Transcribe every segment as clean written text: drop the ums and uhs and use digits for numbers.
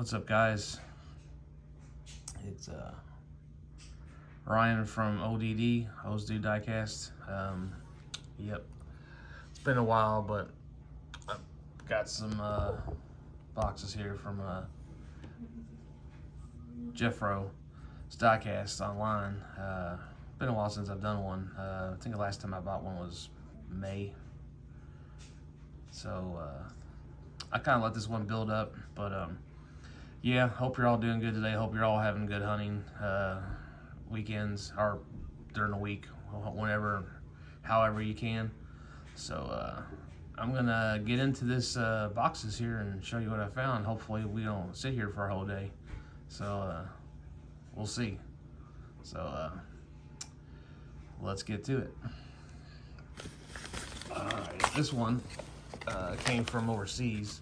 What's up, guys? It's Ryan from ODD, Hose Do Diecast. Yep, it's been a while, but I've got some boxes here from Jeffro's Diecast online. Been a while since I've done one. I think the last time I bought one was May. So I kind of let this one build up, but yeah, hope you're all doing good today. Hope you're all having good hunting weekends or during the week, whenever, however you can. So I'm gonna get into this boxes here and show you what I found. Hopefully we don't sit here for a whole day. So we'll see. So let's get to it. All right, this one came from overseas.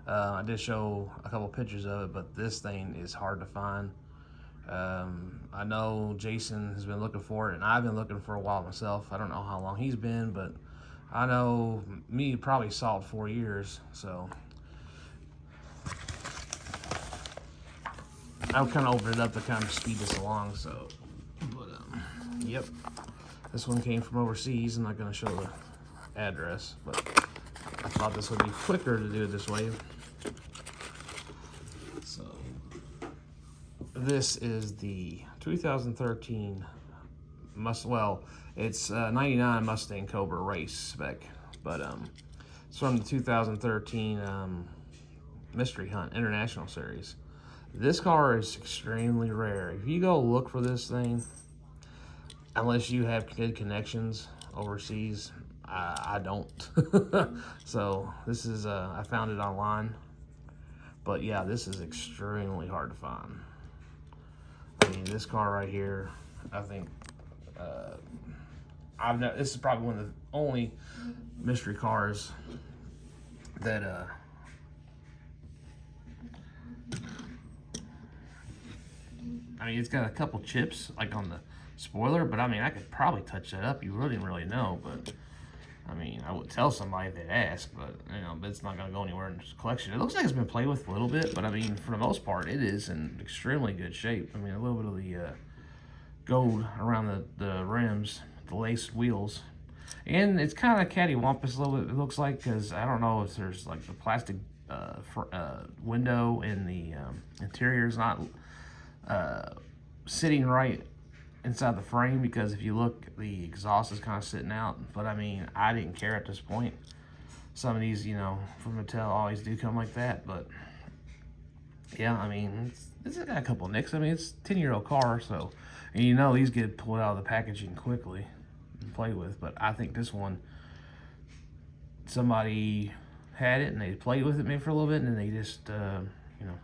I did show a couple pictures of it, but this thing is hard to find. I know Jason has been looking for it, and I've been looking for a while myself. I don't know how long he's been, but I know me probably solid 4 years. So I'll kind of open it up to kind of speed this along. So, but yep, this one came from overseas. I'm not going to show the address, but I thought this would be quicker to do it this way. So this is the 2013 it's 99 Mustang Cobra race spec, but it's from the 2013 Mystery Hunt International Series. This car is extremely rare. If you go look for this thing, unless you have good connections overseas, I don't. So this is I found it online, but yeah, this is extremely hard to find. I mean, this car right here, I think this is probably one of the only mystery cars that I mean, it's got a couple chips like on the spoiler, but I mean, I could probably touch that up. You wouldn't really know, but I mean, I would tell somebody if they'd ask, but you know, but it's not gonna go anywhere in this collection. It looks like it's been played with a little bit, but I mean, for the most part, it is in extremely good shape. I mean, a little bit of the gold around the rims, the laced wheels, and it's kind of cattywampus a little bit. It looks like, because I don't know if there's like the plastic window in the interior is not sitting right inside the frame, because if you look, the exhaust is kind of sitting out. But I mean, I didn't care at this point. Some of these, you know, from Mattel always do come like that, but yeah, I mean, it's got a couple nicks. I mean, it's a 10-year-old car, so, and you know, these get pulled out of the packaging quickly and played with. But I think this one, somebody had it and they played with it maybe for a little bit, and then they just you know,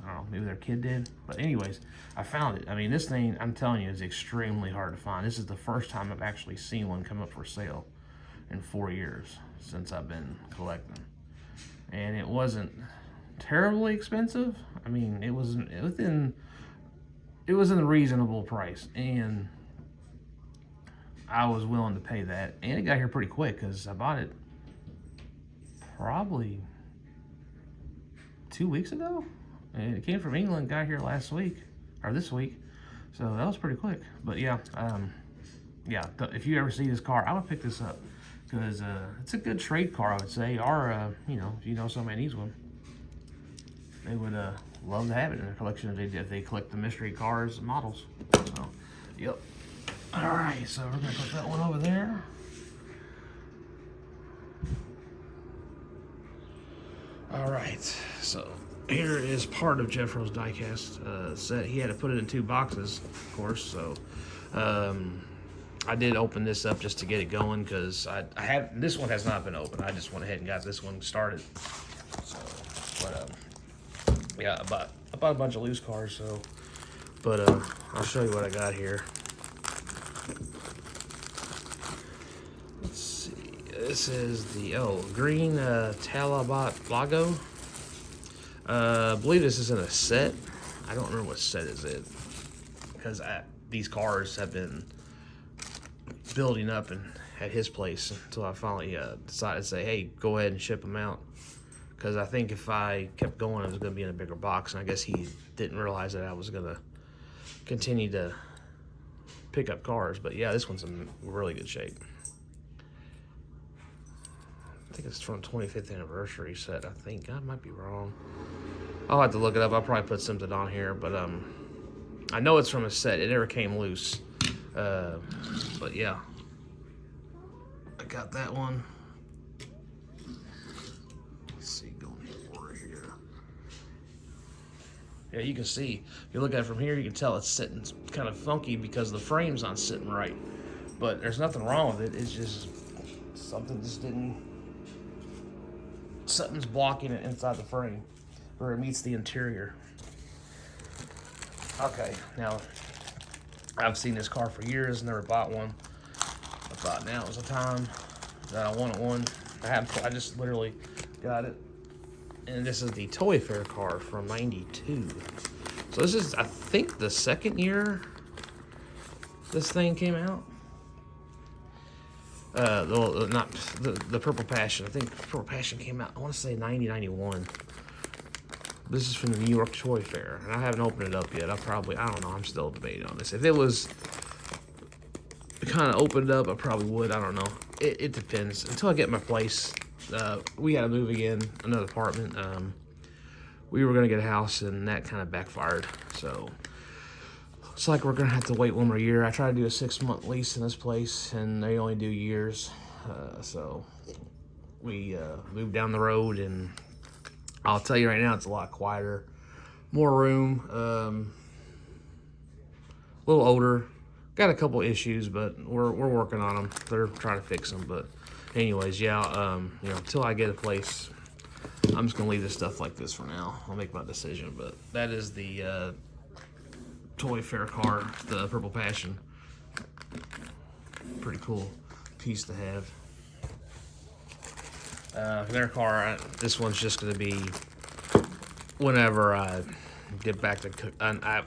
I don't know, maybe their kid did. But anyways, I found it. I mean, this thing, I'm telling you, is extremely hard to find. This is the first time I've actually seen one come up for sale in 4 years since I've been collecting. And it wasn't terribly expensive. I mean, it was within a reasonable price, and I was willing to pay that. And it got here pretty quick, because I bought it probably 2 weeks ago. And it came from England, got here last week, or this week, so that was pretty quick. But yeah, yeah, if you ever see this car, I would pick this up, because it's a good trade car, I would say. Or you know, if you know somebody needs one, they would love to have it in their collection if they collect the mystery cars and models. So, yep. All right, so we're gonna put that one over there. All right, so here is part of Jeffro's diecast set. He had to put it in 2 boxes, of course, so I did open this up just to get it going, because this one has not been opened. I just went ahead and got this one started. So, but yeah, I bought a bunch of loose cars, so, but I'll show you what I got here. Let's see, this is the green Talabot logo. I believe this is in a set. I don't remember what set is it, because these cars have been building up and at his place until I finally decided to say, hey, go ahead and ship them out. because I think if I kept going, it was going to be in a bigger box, and I guess he didn't realize that I was going to continue to pick up cars. But yeah, this one's in really good shape. I think it's from 25th anniversary set. I think I might be wrong. I'll have to look it up. I'll probably put something on here, but I know it's from a set. It never came loose. But yeah, I got that one. Let's see, going over here. Yeah, you can see, if you look at it from here, you can tell it's sitting kind of funky because the frame's not sitting right. But there's nothing wrong with it. It's just something just didn't, something's blocking it inside the frame where it meets the interior. Okay, now I've seen this car for years, never bought one. I thought now was the time that I wanted one. I just literally got it. And this is the Toy Fair car from '92. So this is, I think, the second year this thing came out. Not the Purple Passion. I think Purple Passion came out, I want to say 90, 91. This is from the New York Toy Fair, and I haven't opened it up yet. I don't know, I'm still debating on this. If it was kind of opened up, I probably would, I don't know. It depends. Until I get my place, we had to move again, another apartment. We were gonna get a house, and that kind of backfired. So it's like we're gonna have to wait one more year. I tried to do a 6-month lease in this place, and they only do years. So we moved down the road, and I'll tell you right now, it's a lot quieter, more room, a little older. Got a couple issues, but we're working on them. They're trying to fix them, but anyways, yeah. You know, until I get a place, I'm just gonna leave this stuff like this for now. I'll make my decision, but that is the Toy Fair car, the Purple Passion. Pretty cool piece to have. Their car, this one's just going to be whenever I get back to cook. I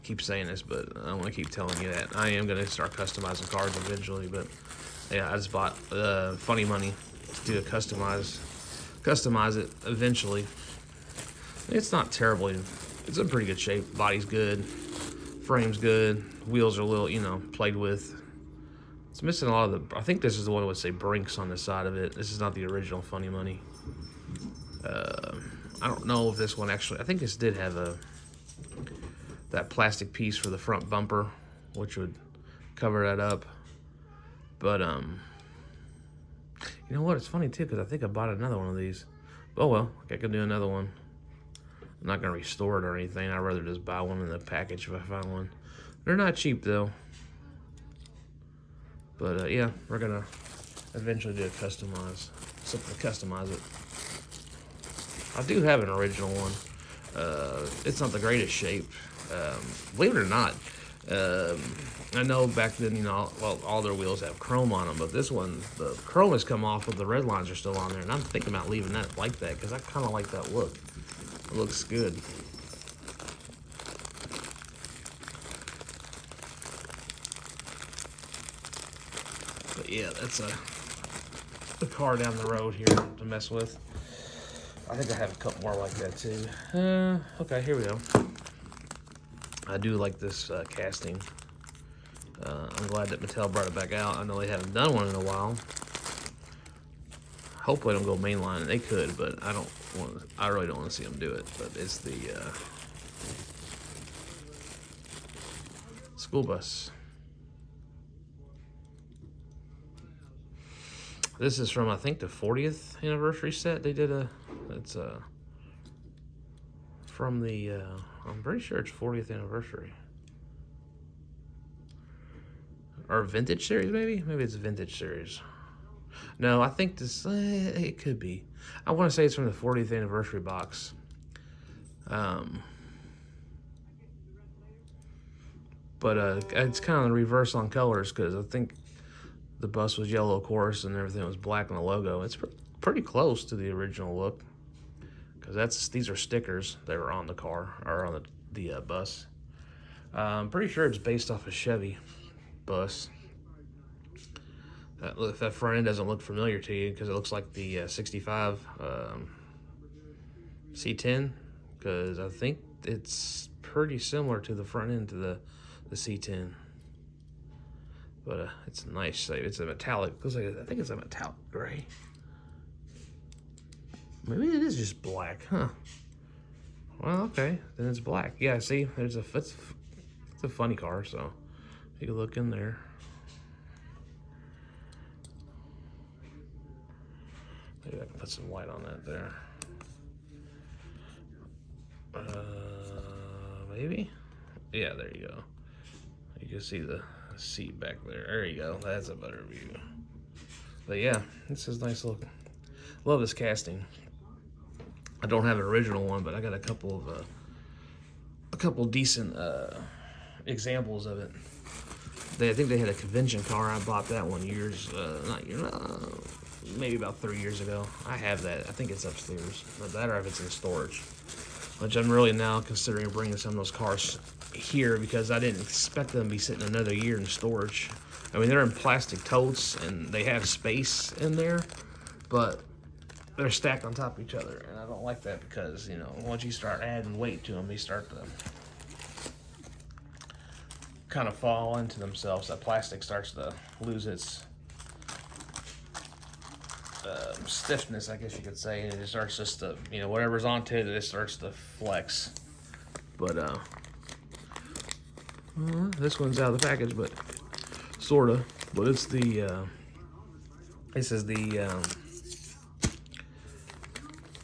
keep saying this, but I don't want to keep telling you that. I am going to start customizing cars eventually, but yeah, I just bought funny money to do a customize it eventually. It's not terribly, it's in pretty good shape. Body's good, frame's good, wheels are a little, you know, played with. It's missing a lot of the, I think this is the one that would say Brinks on the side of it. This is not the original Funny Money. I don't know if this one actually, I think this did have that plastic piece for the front bumper, which would cover that up. But, you know what? It's funny too, because I think I bought another one of these. Oh well, I could do another one. I'm not going to restore it or anything. I'd rather just buy one in the package if I find one. They're not cheap though. But yeah, we're gonna eventually do a customize, something to customize it. I do have an original one. It's not the greatest shape. Believe it or not, I know back then, you know, well, all their wheels have chrome on them, but this one, the chrome has come off, but the red lines are still on there, and I'm thinking about leaving that like that because I kind of like that look. It looks good. But yeah, that's a car down the road here to mess with. I think I have a couple more like that too. Okay, here we go. I do like this casting. I'm glad that Mattel brought it back out. I know they haven't done one in a while. Hopefully they don't go mainline. They could, but I really don't want to see them do it. But it's the school bus. This is from, I think, the 40th anniversary set. They did it's from the, I'm pretty sure it's 40th anniversary. Or vintage series, maybe? Maybe it's a vintage series. No, I think this, it could be. I want to say it's from the 40th anniversary box. But it's kind of the reverse on colors because I think the bus was yellow, of course, and everything was black on the logo. It's pretty close to the original look because these are stickers that were on the car or on the bus. I'm pretty sure it's based off a Chevy bus. If that front end doesn't look familiar to you, because it looks like the 65 C10, because I think it's pretty similar to the front end to the C10. But it's nice. It's a metallic. Looks like I think it's a metallic gray. Maybe it is just black, huh? Well, okay, then it's black. Yeah, see, it's a funny car. So take a look in there. Maybe I can put some light on that there. Maybe. Yeah, there you go. You can see the seat back there. There you go. That's a better view. But yeah, this is nice looking. Love this casting. I don't have an original one, but I got a couple decent examples of it. I think they had a convention car. I bought that one maybe about 3 years ago. I have that. I think it's upstairs. Not that, or if it's in storage. Which I'm really now considering bringing some of those cars here, because I didn't expect them to be sitting another year in storage. I mean, they're in plastic totes and they have space in there, but they're stacked on top of each other, and I don't like that, because, you know, once you start adding weight to them, they start to kind of fall into themselves. That plastic starts to lose its stiffness, I guess you could say, and it just starts just to, you know, whatever's onto it, it starts to flex. But this one's out of the package, but sorta. But it's the this is the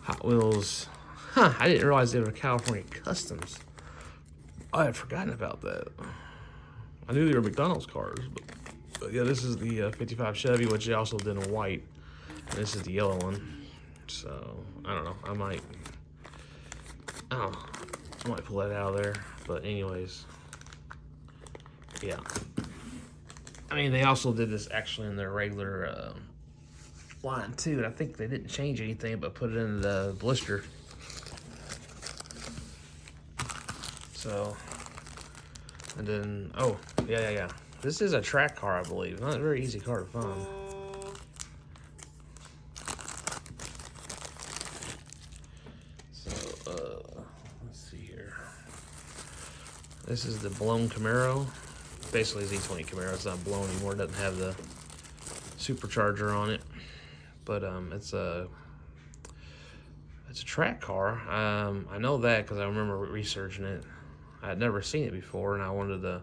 Hot Wheels. Huh, I didn't realize they were California Customs. I had forgotten about that. I knew they were McDonald's cars, but yeah, this is the 55 Chevy, which they also did in white. And this is the yellow one. So, I don't know. I might pull that out of there. But anyways, yeah. I mean, they also did this actually in their regular line too, and I think they didn't change anything but put it in the blister. So, and then, oh, yeah. This is a track car, I believe. Not a very easy car to find. So, let's see here. This is the blown Camaro. Basically Z20 Camaro. It's not blown anymore. It doesn't have the supercharger on it. But it's a track car. I know that because I remember researching it. I had never seen it before, and I wanted to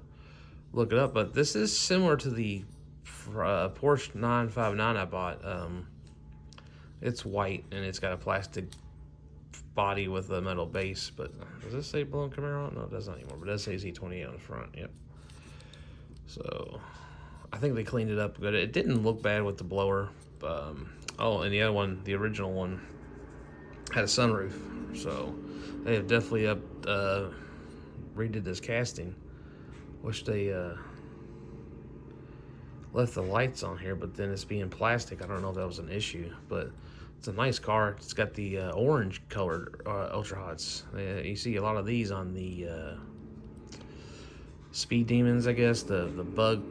look it up. But this is similar to the Porsche 959 I bought. It's white, and it's got a plastic body with a metal base. But does this say blown Camaro? No, it does not anymore. But it does say Z28 on the front. Yep. So I think they cleaned it up good. It didn't look bad with the blower. Oh, and the other one, the original one, had a sunroof. So they have definitely redid this casting. Wish they left the lights on here, but then it's being plastic. I don't know if that was an issue, but it's a nice car. It's got the orange colored Ultra Hots. You see a lot of these on the Speed Demons, I guess, the bug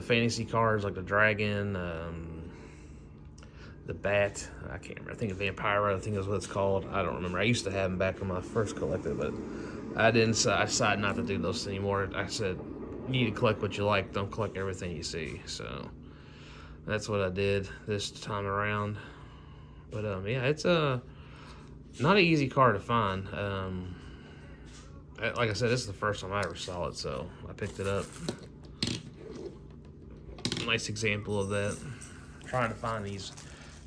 fantasy cars like the Dragon, the Bat. I can't remember. I think Vampire, I think is what it's called. I don't remember. I used to have them back when I first collected, but I decided not to do those anymore. I said, you need to collect what you like. Don't collect everything you see. So that's what I did this time around. But yeah, it's not an easy car to find. Like I said, this is the first time I ever saw it, so I picked it up. Nice example of that. Trying to find these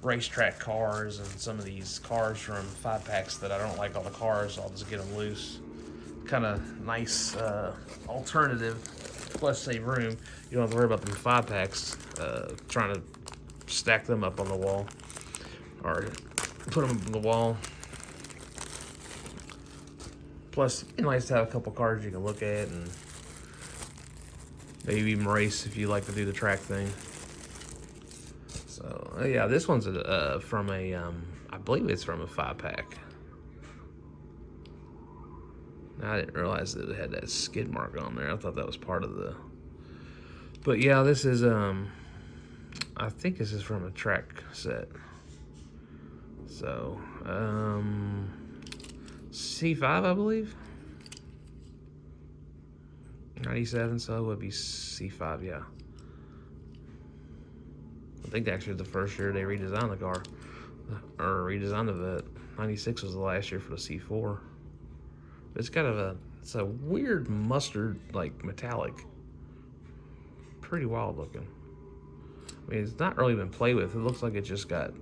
racetrack cars and some of these cars from 5-packs that I don't like all the cars, so I'll just get them loose. Kind of nice alternative, plus save room. You don't have to worry about them 5-packs, trying to stack them up on the wall or put them up on the wall. Plus, it's nice to have a couple cars you can look at and maybe even race if you like to do the track thing. So, yeah, this one's from a, I believe it's from a 5-pack. I didn't realize that it had that skid mark on there. I thought that was part of the... But, yeah, this is I think this is from a track set. So, C5, I believe. 97, so it would be C5, yeah. I think actually the first year they redesigned the car, or redesigned the Vet. 96 was the last year for the C4. It's kind of it's a weird mustard, like metallic. Pretty wild looking. I mean, it's not really been played with. It looks like it just got,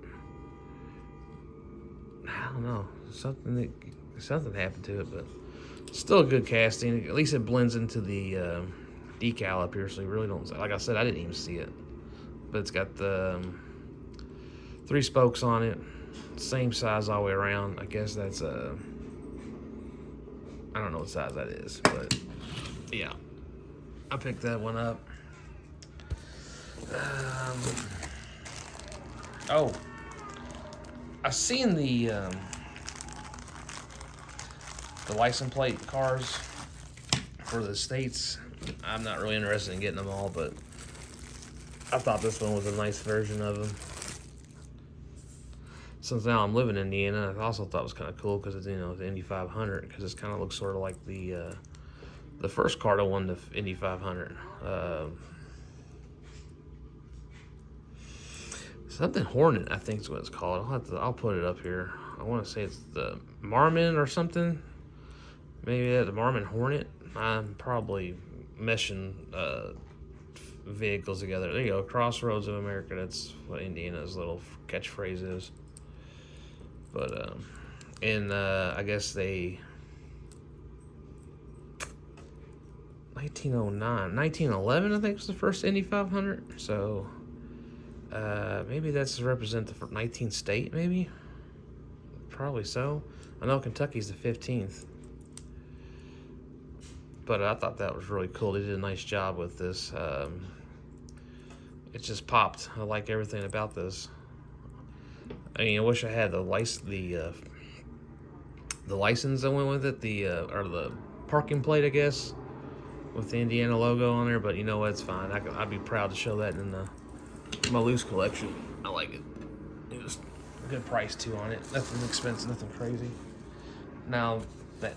I don't know, something happened to it, but still a good casting. At least it blends into the decal up here, so you really don't, like I said, I didn't even see it. But it's got the 3 spokes on it, same size all the way around. I guess that's I don't know what size that is, but yeah, I picked that one up. Oh, I seen the license plate cars for the states. I'm not really interested in getting them all, but I thought this one was a nice version of them. Since now I'm living in Indiana, I also thought it was kind of cool because it's, you know, the Indy 500, because it kind of looks sort of like the first car that won the Indy 500. Something Hornet, I think is what it's called. I'll put it up here. I want to say it's the Marmon or something. Maybe the Marmon Hornet. I'm probably meshing vehicles together. There you go, Crossroads of America. That's what Indiana's little catchphrase is. But I guess they 1911 I think was the first Indy 500. So maybe that's to represent the 19th state, maybe. Probably so. I know Kentucky's the 15th. But I thought that was really cool. They did a nice job with this. It just popped. I like everything about this. I mean, I wish I had the license that went with it, or the parking plate, I guess, with the Indiana logo on there. But you know what? It's fine. I'd be proud to show that in my loose collection. I like it. It was a good price too on it. Nothing expensive, nothing crazy. Now that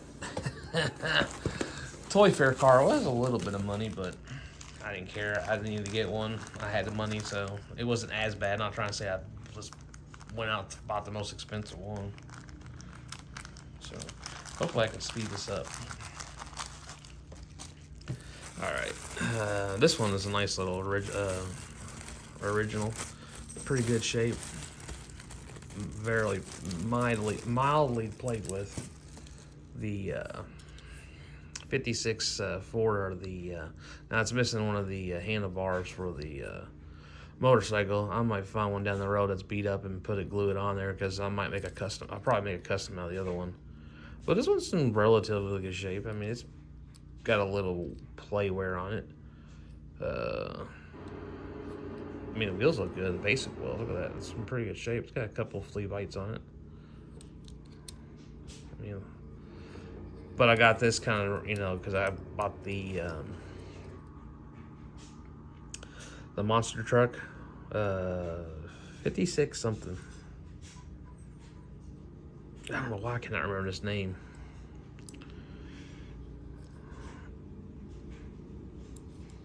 Toy Fair car was a little bit of money, but I didn't care. I didn't need to get one. I had the money, so it wasn't as bad. Not trying to say I went out and bought the most expensive one. So hopefully I can speed this up. All right, this one is a nice little original, pretty good shape. Very mildly played with. The 56 Ford, or now it's missing one of the handlebars for the motorcycle. I might find one down the road that's beat up and glue it on there, because I might make a custom. I'll probably make a custom out of the other one. But this one's in relatively good shape. I mean, it's got a little play wear on it. I mean, the wheels look good. The basic wheels, look at that. It's in pretty good shape. It's got a couple of flea bites on it. I mean, but I got this kind of, because I bought the monster truck, 56 something. I don't know why I cannot remember this name.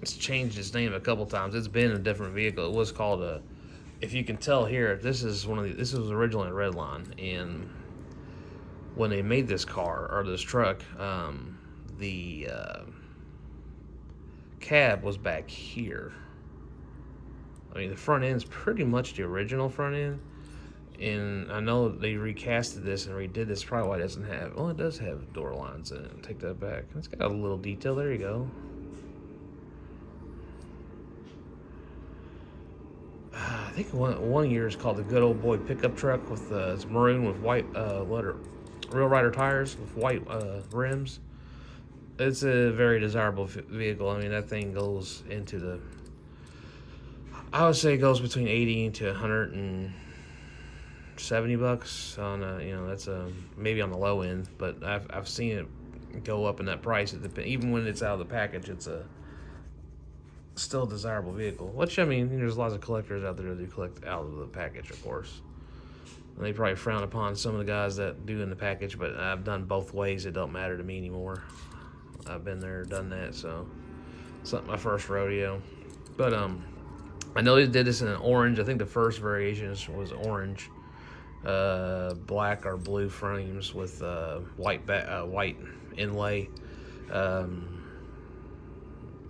It's changed its name a couple times. It's been a different vehicle. It was called if you can tell here, this was originally a Redline, and when they made this car, or this truck, the cab was back here. I mean, the front end's pretty much the original front end, and I know they recasted this and redid this. Probably why it doesn't have, well, it does have door lines in it. Take that back. It's got a little detail. There you go. I think one year is called the Good Old Boy pickup truck with it's maroon with white Real Rider tires with white rims. It's a very desirable vehicle. I mean, that thing goes into I would say it goes between 80 to 170 bucks on that's maybe on the low end, but I've seen it go up in that price. Even when it's out of the package, it's still a desirable vehicle. Which, I mean, there's lots of collectors out there that do collect out of the package, of course. And they probably frown upon some of the guys that do in the package, but I've done both ways. It don't matter to me anymore. I've been there, done that, so it's not my first rodeo. But I know they did this in an orange. I think the first variation was orange, black or blue frames with white inlay.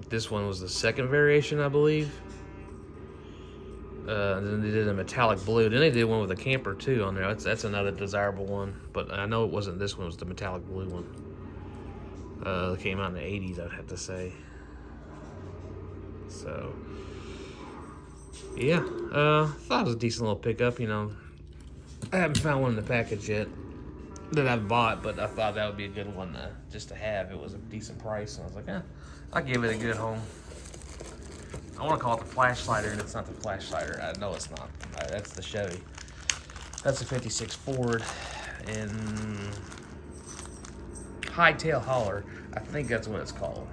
This one was the second variation, I believe. Then they did a metallic blue. Then they did one with a camper too on there. That's another desirable one. But I know it wasn't this one. It was the metallic blue one. It came out in the 80s, I'd have to say. So, yeah. Thought it was a decent little pickup, you know. I haven't found one in the package yet that I've bought, but I thought that would be a good one just to have. It was a decent price, and I was like, I'll give it a good home. I want to call it the flash slider, and it's not the flash slider. I know it's not. That's the Chevy. That's a 56 Ford in Hightail Hauler. I think that's what it's called.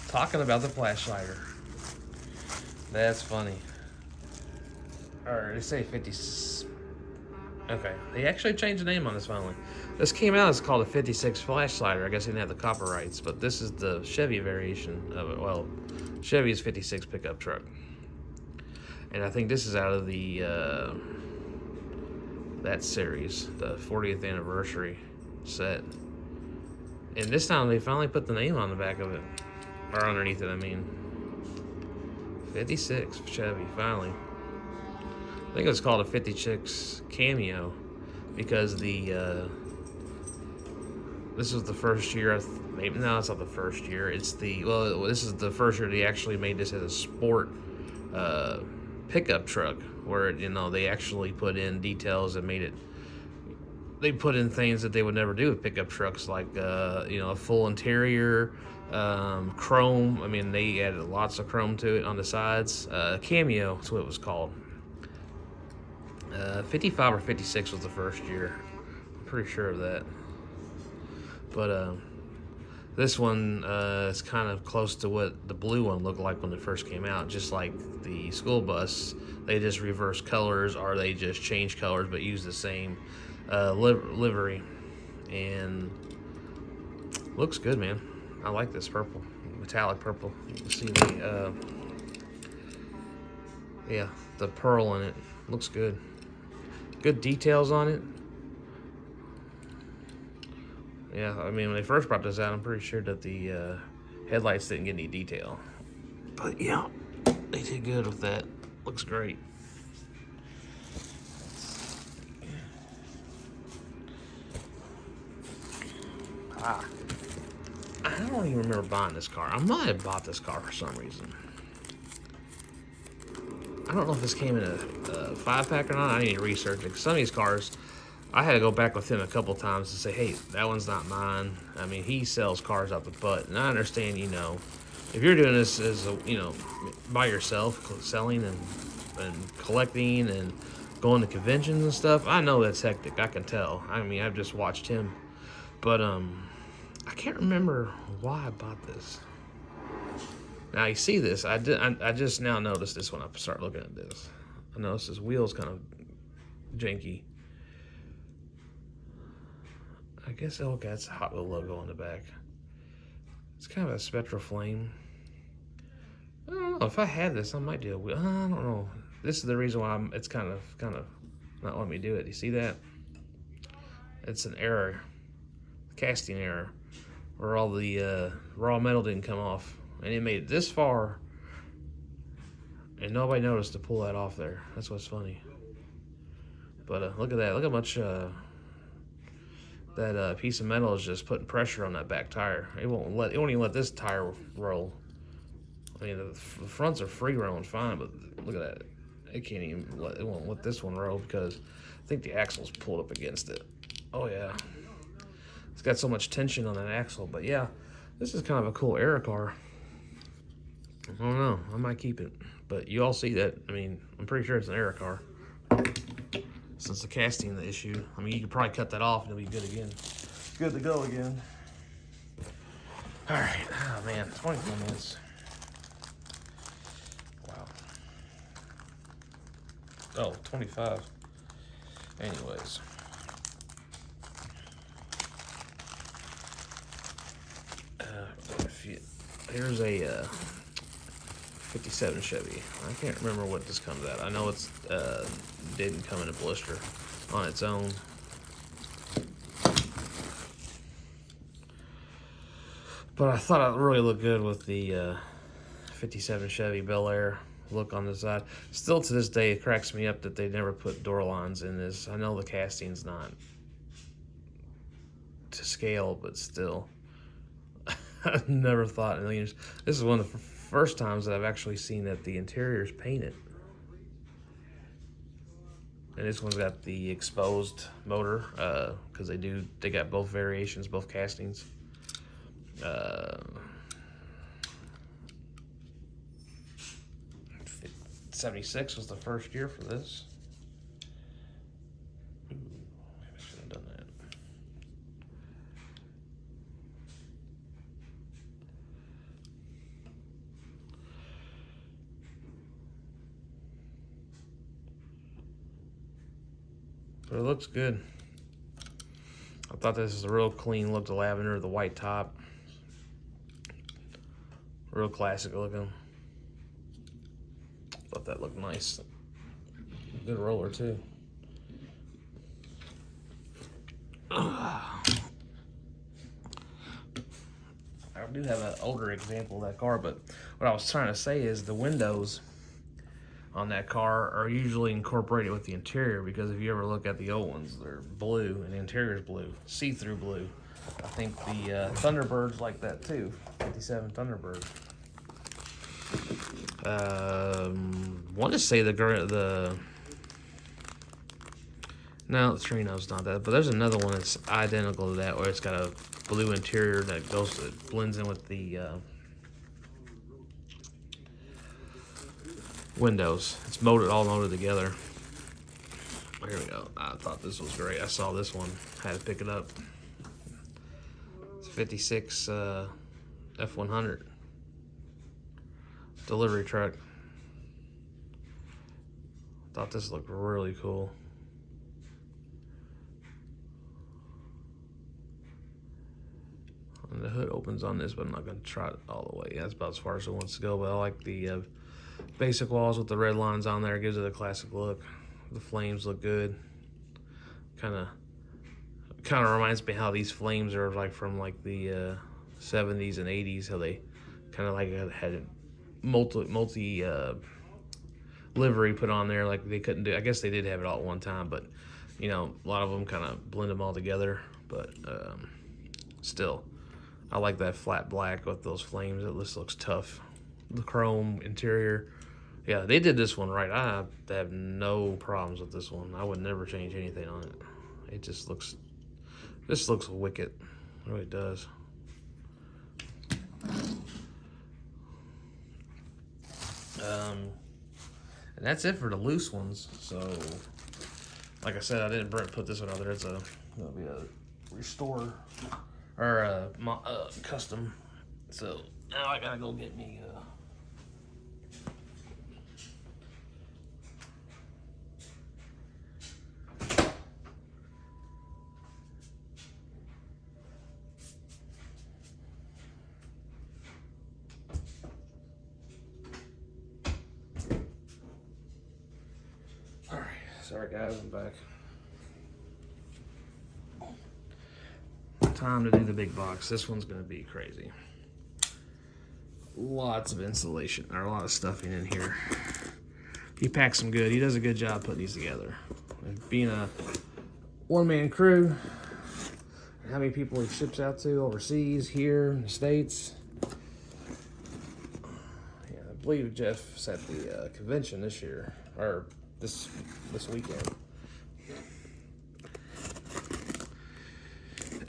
Talking about the flash slider. That's funny. Or they say 50. Okay, they actually changed the name on this finally. This came out as called a 56 flash slider. I guess they didn't have the copyrights, but this is the Chevy variation of it. Well, Chevy's 56 pickup truck. And I think this is out of the that series, the 40th anniversary set. And this time they finally put the name on the back of it. Or underneath it, I mean. 56 Chevy, finally. I think it was called a 56 Cameo because the this was the first year. Maybe no, it's not the first year. It's this is the first year they actually made this as a sport pickup truck, where they actually put in details and made it. They put in things that they would never do with pickup trucks, like a full interior, chrome. I mean, they added lots of chrome to it on the sides. Cameo, that's what it was called. 55 or 56 was the first year. I'm pretty sure of that. But this one is kind of close to what the blue one looked like when it first came out. Just like the school bus, they just reverse colors, or they just change colors but use the same livery. And looks good, man. I like this purple, metallic purple. You can see the pearl in it. Looks good. Good details on it. Yeah, I mean, when they first brought this out, I'm pretty sure that the headlights didn't get any detail. But yeah, they did good with that. Looks great. I don't even remember buying this car. I might have bought this car for some reason. I don't know if this came in a 5-pack or not. I need to research it. Some of these cars, I had to go back with him a couple times to say, hey, that one's not mine. I mean, he sells cars out the butt. And I understand, if you're doing this as, by yourself, selling and collecting and going to conventions and stuff, I know that's hectic. I can tell. I mean, I've just watched him. But I can't remember why I bought this. Now you see this, I just now noticed this when I start looking at this. I noticed his wheel's kind of janky. I guess, okay, that's a Hot Wheel logo on the back. It's kind of a spectral flame. I don't know, if I had this, I might do a wheel. I don't know. This is the reason why it's kind of not letting me do it. You see that? It's an error, casting error, where all the raw metal didn't come off. And it made it this far, and nobody noticed to pull that off there. That's what's funny. But look at that. Look how much that piece of metal is just putting pressure on that back tire. It won't even let this tire roll. I mean, the fronts are free rolling fine, but look at that. It won't let this one roll because I think the axle's pulled up against it. Oh yeah. It's got so much tension on that axle. But yeah, this is kind of a cool era car. I don't know. I might keep it. But you all see that. I mean, I'm pretty sure it's an era car. Since the casting the issue. I mean, you could probably cut that off and it'll be good again. Good to go again. Alright. Oh, man. 24 minutes. Oh, 25. Anyways. Here's a 57 Chevy. I can't remember what this comes at. I know it's didn't come in a blister on its own. But I thought it really looked good with the 57 Chevy Bel Air look on the side. Still to this day, it cracks me up that they never put door lines in this. I know the casting's not to scale, but still. I've never thought in a million years. This is one of the first times that I've actually seen that the interior is painted. And this one's got the exposed motor, because they got both variations, both castings. 76 was the first year for this. Ooh, maybe I should have done that. But it looks good. I thought this is a real clean look, the lavender, the white top. Real classic looking. Thought that looked nice. Good roller too. I do have an older example of that car, but what I was trying to say is the windows on that car are usually incorporated with the interior, because if you ever look at the old ones, they're blue and the interior is blue, see-through blue. I think the Thunderbird's like that too, 57 Thunderbird. Want to say no, the Trino's not that, but there's another one that's identical to that, where it's got a blue interior that blends in with the windows. It's all molded together. Here we go. I thought this was great. I saw this one, had to pick it up. It's 56 F100 delivery truck. Thought this looked really cool. And the hood opens on this, but I'm not going to try it all the way. That's about as far as it wants to go, but I like the basic walls with the red lines on there. It gives it a classic look. The flames look good. Kind of reminds me how these flames are like from like the 70s and 80s, how they kind of like had multi livery put on there, like they couldn't do. I guess they did have it all at one time, but you know, a lot of them kind of blend them all together. But still, I like that flat black with those flames. It just looks tough. The chrome interior, yeah, they did this one right. I have no problems with this one. I would never change anything on it. It just looks, wicked. It really does. And that's it for the loose ones. So, like I said, I didn't put this one out there. It's gonna be a restore or a custom. So now I gotta go get me. Sorry guys, I'm back. Time to do the big box. This one's gonna be crazy. Lots of insulation, or a lot of stuffing in here. He packs them good. He does a good job putting these together. Being a one-man crew, and how many people he ships out to overseas, here in the States. Yeah, I believe Jeff's at the convention this year, or this weekend.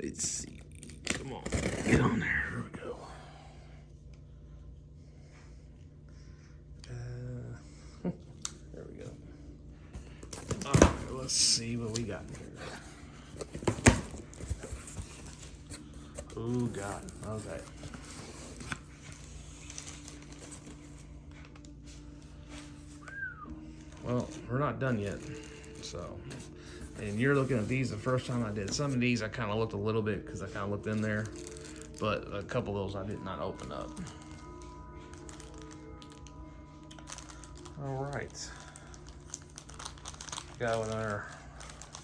Let's see. Come on, get on there. Here we go. There we go. All right, let's see what we got here. Oh God. Okay. Well, we're not done yet. So, and you're looking at these the first time I did. Some of these I kind of looked a little bit because I kind of looked in there, but a couple of those I did not open up. All right. Got another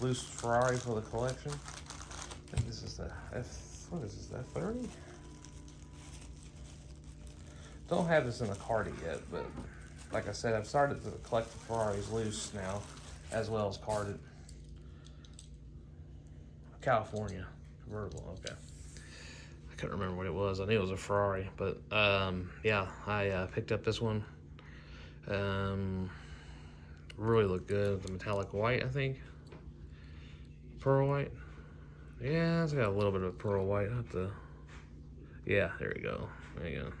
loose Ferrari for the collection. I think this is the what is this, F30? Don't have this in the carded yet, but like I said, I've started to collect the Ferraris loose now, as well as carded. California convertible, okay. I couldn't remember what it was. I knew it was a Ferrari, but yeah, I picked up this one. Really looked good with the metallic white, I think. Pearl white. Yeah, it's got a little bit of pearl white. I have to. Yeah, there we go. There you go.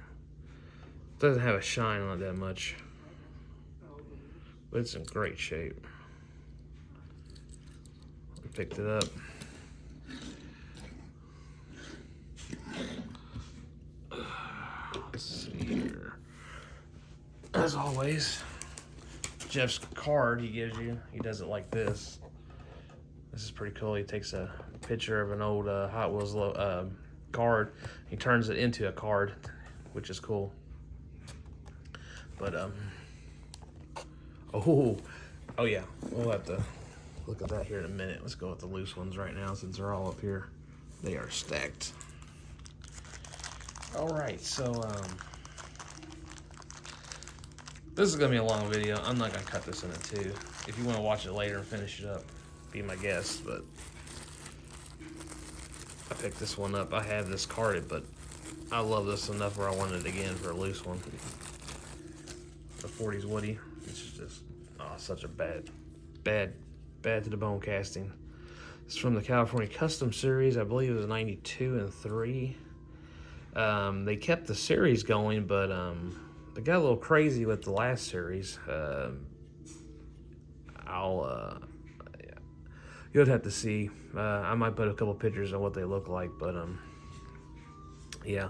Doesn't have a shine on it that much, but it's in great shape. I picked it up. Let's see here. As always, Jeff's card he gives you, he does it like this. This is pretty cool. He takes a picture of an old Hot Wheels card. He turns it into a card, which is cool. But oh yeah, we'll have to look at that here in a minute. Let's go with the loose ones right now since they're all up here. They are stacked. All right, so this is gonna be a long video. I'm not gonna cut this into two. If you want to watch it later and finish it up, be my guest. But I picked this one up. I have this carded, but I love this enough where I wanted it again for a loose one. The 40s Woody. It's just such a bad to the bone casting. It's from the California Custom Series. I believe it was 92 and 3. They kept the series going, but they got a little crazy with the last series. You'd have to see. I might put a couple pictures of what they look like, but yeah,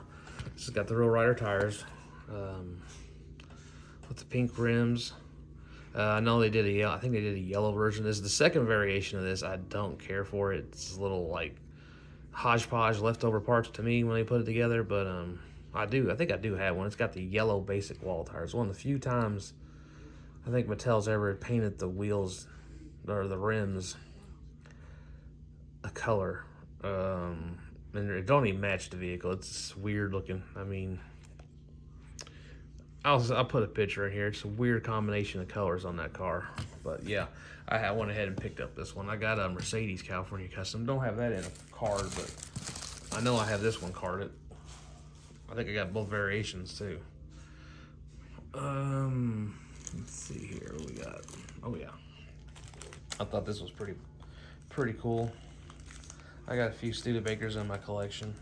this has got the Real Rider tires with the pink rims. I know they did I think they did a yellow version. This is the second variation of this. I don't care for it. It's a little like hodgepodge leftover parts to me when they put it together, but I think I do have one. It's got the yellow basic wall tires. One of the few times I think Mattel's ever painted the wheels or the rims a color, and it don't even match the vehicle. It's weird looking. I mean, I'll put a picture in here. It's a weird combination of colors on that car, but yeah, I went ahead and picked up this one. I got a Mercedes California Custom. Don't have that in a card, but I know I have this one carded. I think I got both variations too. Let's see here what we got. Oh yeah, I thought this was pretty cool. I got a few Studebakers in my collection,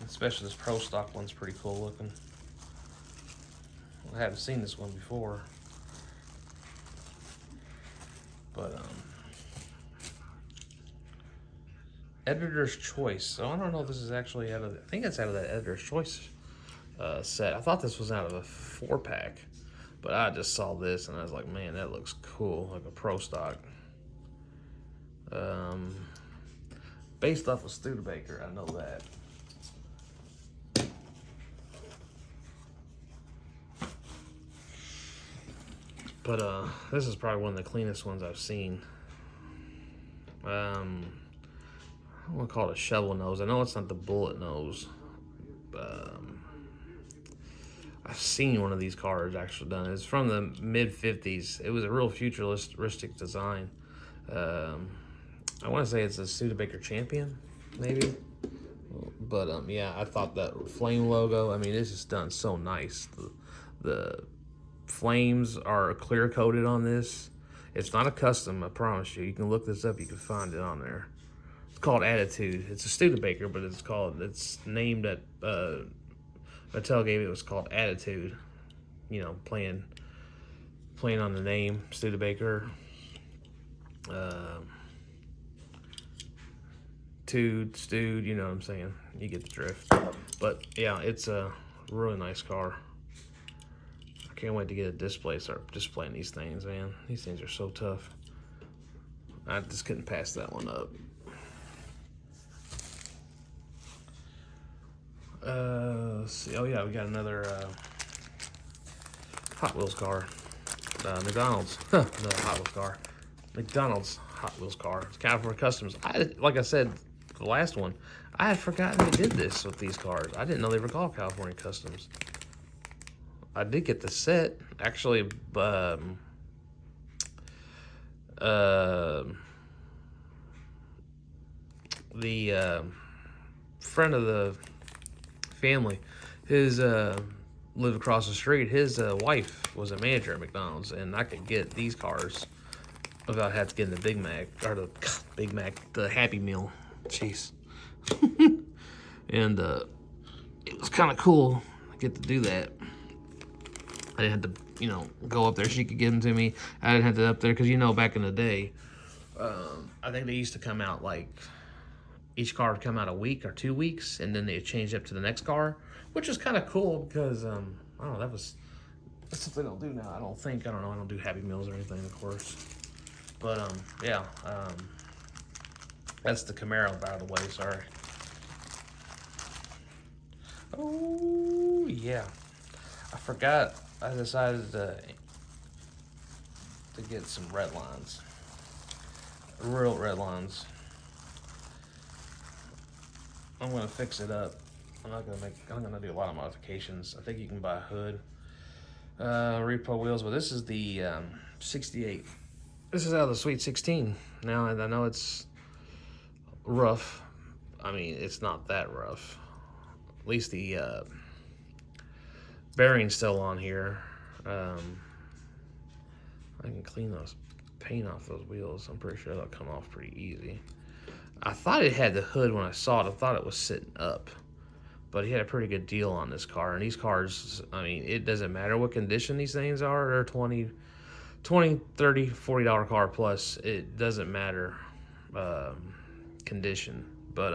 especially this Pro Stock one's pretty cool looking. I haven't seen this one before, but Editor's Choice. So I don't know if this is actually out of. I think it's out of that Editor's Choice set. I thought this was out of a 4-pack, but I just saw this and I was like, man, that looks cool, like a Pro Stock. Based off of Studebaker, I know that. But this is probably one of the cleanest ones I've seen. I don't want to call it a shovel nose. I know it's not the bullet nose. I've seen one of these cars actually done. It's from the mid-50s. It was a real futuristic design. I want to say it's a Studebaker Champion, maybe. But yeah, I thought that flame logo, I mean, it's just done so nice. The flames are clear coated on this. It's not a custom, I promise you. You can look this up, you can find it on there. It's called Attitude. It's a Studebaker, but it's named at Mattel gave it was called Attitude. You know, playing on the name Studebaker. Stewed, you know what I'm saying. You get the drift. But yeah, it's a really nice car. I can't wait to get a display, start displaying these things, man. These things are so tough. I just couldn't pass that one up. Let's see. Oh yeah, we got another Hot Wheels car. McDonald's. No, Hot Wheels car. McDonald's Hot Wheels car. It's California Customs. Like I said, the last one, I had forgotten they did this with these cars. I didn't know they were called California Customs. I did get the set. Actually, the friend of the family, his lived across the street. His wife was a manager at McDonald's, and I could get these cars without having to get in the Big Mac, or the Big Mac, the Happy Meal. Jeez. And it was kind of cool to get to do that. I didn't have to, you know, go up there. She could give them to me. I didn't have to up there because, you know, back in the day, I think they used to come out like, each car would come out a week or 2 weeks, and then they'd change up to the next car, which was kind of cool because, I don't know, that's something they don't do now. I don't do Happy Meals or anything, of course. But, yeah, that's the Camaro, by the way, sorry. Oh, yeah. I forgot, I decided to get some red lines. Real red lines. I'm gonna fix it up. I'm gonna do a lot of modifications. I think you can buy a hood, repo wheels, but this is the 68. This is out of the Sweet 16. Now, I know it's rough. I mean, it's not that rough. At least the bearing's still on here. I can clean those paint off those wheels. I'm pretty sure they'll come off pretty easy. I thought it had the hood when I saw it. I thought it was sitting up, but he had a pretty good deal on this car. And these cars, I mean, it doesn't matter what condition these things are. They're $20, $30, $40 car plus. It doesn't matter condition. But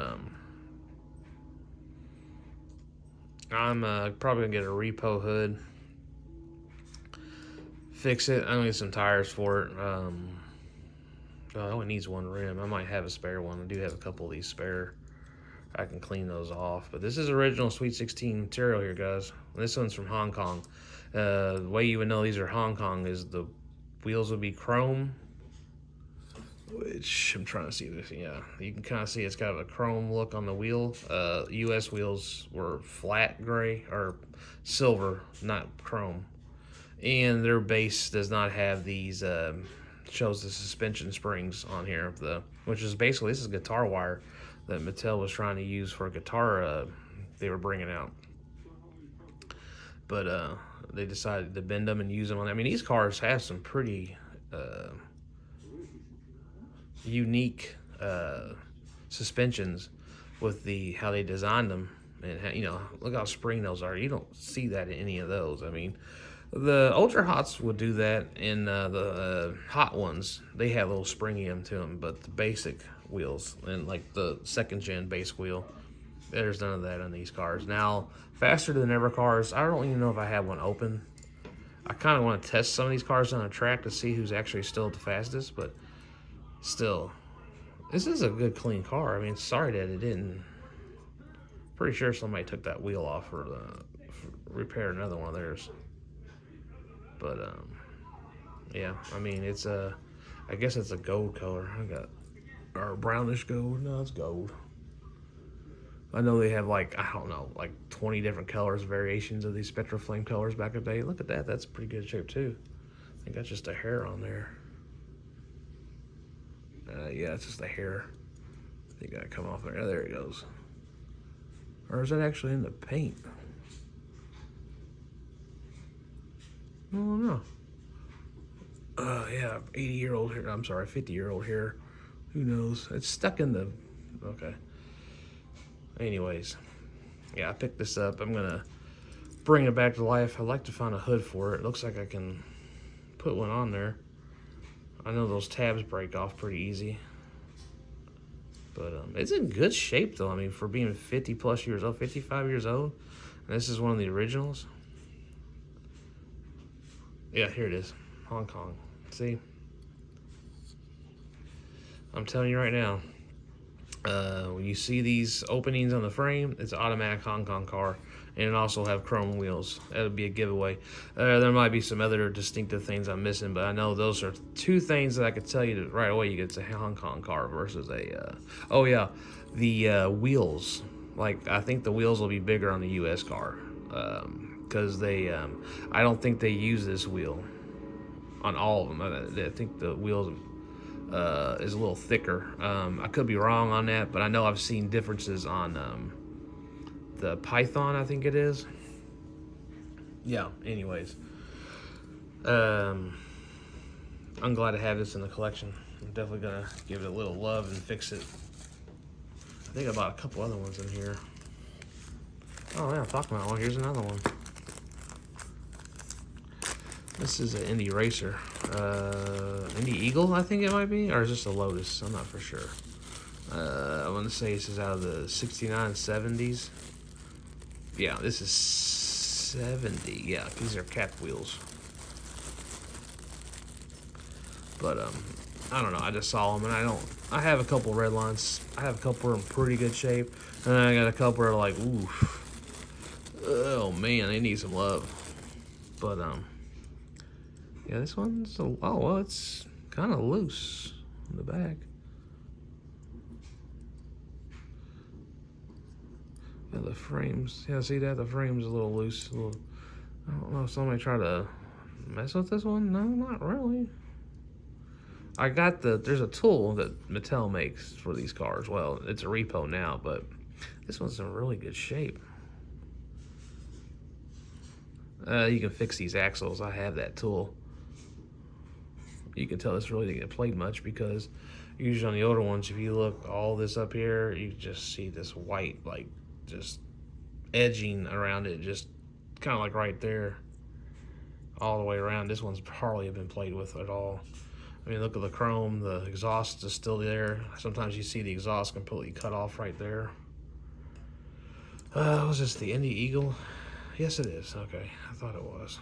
I'm probably gonna get a repo hood, fix it. I'm gonna get some tires for it. It only needs one rim. I might have a spare one. I do have a couple of these spare. I can clean those off. But this is original Sweet 16 material here, guys. This one's from Hong Kong. The way you would know these are Hong Kong is the wheels would be chrome. Which, I'm trying to see this. Yeah, you can kind of see it's got a chrome look on the wheel. US wheels were flat gray, or silver, not chrome. And their base does not have these... shows the suspension springs on here, which is basically, this is guitar wire that Mattel was trying to use for a guitar they were bringing out. But they decided to bend them and use them on. I mean, these cars have some pretty unique suspensions with how they designed them, and how, you know, look how spring those are. You don't see that in any of those. I mean, the Ultra Hots would do that, and the Hot ones, they have a little springium to them, but the basic wheels, and like the second gen base wheel, there's none of that on these cars. Now, faster than ever cars, I don't even know if I have one open. I kind of want to test some of these cars on a track to see who's actually still the fastest, but still, this is a good clean car. I mean, sorry that it didn't. Pretty sure somebody took that wheel off for repair another one of theirs. But yeah, I mean, it's I guess it's a gold color. Or brownish gold. No, it's gold. I know they have like, I don't know, like 20 different colors, variations of these Spectra Flame colors back in the day. Look at that. That's pretty good shape too. I think that's just a hair on there. Yeah, it's just a hair. I think that come off there. Oh, there it goes. Or is that actually in the paint? I don't know. Yeah, 80-year-old hair. I'm sorry, 50-year-old hair. Who knows? It's stuck in the... Okay. Anyways. Yeah, I picked this up. I'm going to bring it back to life. I'd like to find a hood for it. Looks like I can put one on there. I know those tabs break off pretty easy. But it's in good shape, though. I mean, for being 50-plus years old, 55 years old. And this is one of the originals. Yeah, here it is. Hong Kong. See? I'm telling you right now, when you see these openings on the frame, it's an automatic Hong Kong car, and it also have chrome wheels. That'll be a giveaway. There might be some other distinctive things I'm missing, but I know those are two things that I could tell you right away. You get a Hong Kong car versus a. Oh yeah, the wheels. Like I think the wheels will be bigger on the U.S. car, because they. I don't think they use this wheel on all of them. I think the wheels is a little thicker. I could be wrong on that, but I know I've seen differences on the Python, I think it is. Yeah, anyways. I'm glad to have this in the collection. I'm definitely going to give it a little love and fix it. I think I bought a couple other ones in here. Oh, yeah, I'm talking about one. Here's another one. This is an Indy Racer. Indy Eagle, I think it might be. Or is this a Lotus? I'm not for sure. I want to say this is out of the 69 70s. Yeah, this is 70. Yeah, these are capped wheels. But, I don't know. I just saw them, and I have a couple red lines. I have a couple that are in pretty good shape. And I got a couple that are like, ooh. Oh, man, they need some love. But, yeah, this one's, oh, well, it's kind of loose in the back. Yeah, the frames, yeah, see that? The frame's a little loose. I don't know if somebody tried to mess with this one. No, not really. I got there's a tool that Mattel makes for these cars. Well, it's a repo now, but this one's in really good shape. You can fix these axles. I have that tool. You can tell this really didn't get played much because usually on the older ones, if you look all this up here, you just see this white, like, just edging around it, just kind of like right there, all the way around. This one's hardly been played with at all. I mean, look at the chrome. The exhaust is still there. Sometimes you see the exhaust completely cut off right there. Was this the Indy Eagle? Yes, it is. Okay, I thought it was.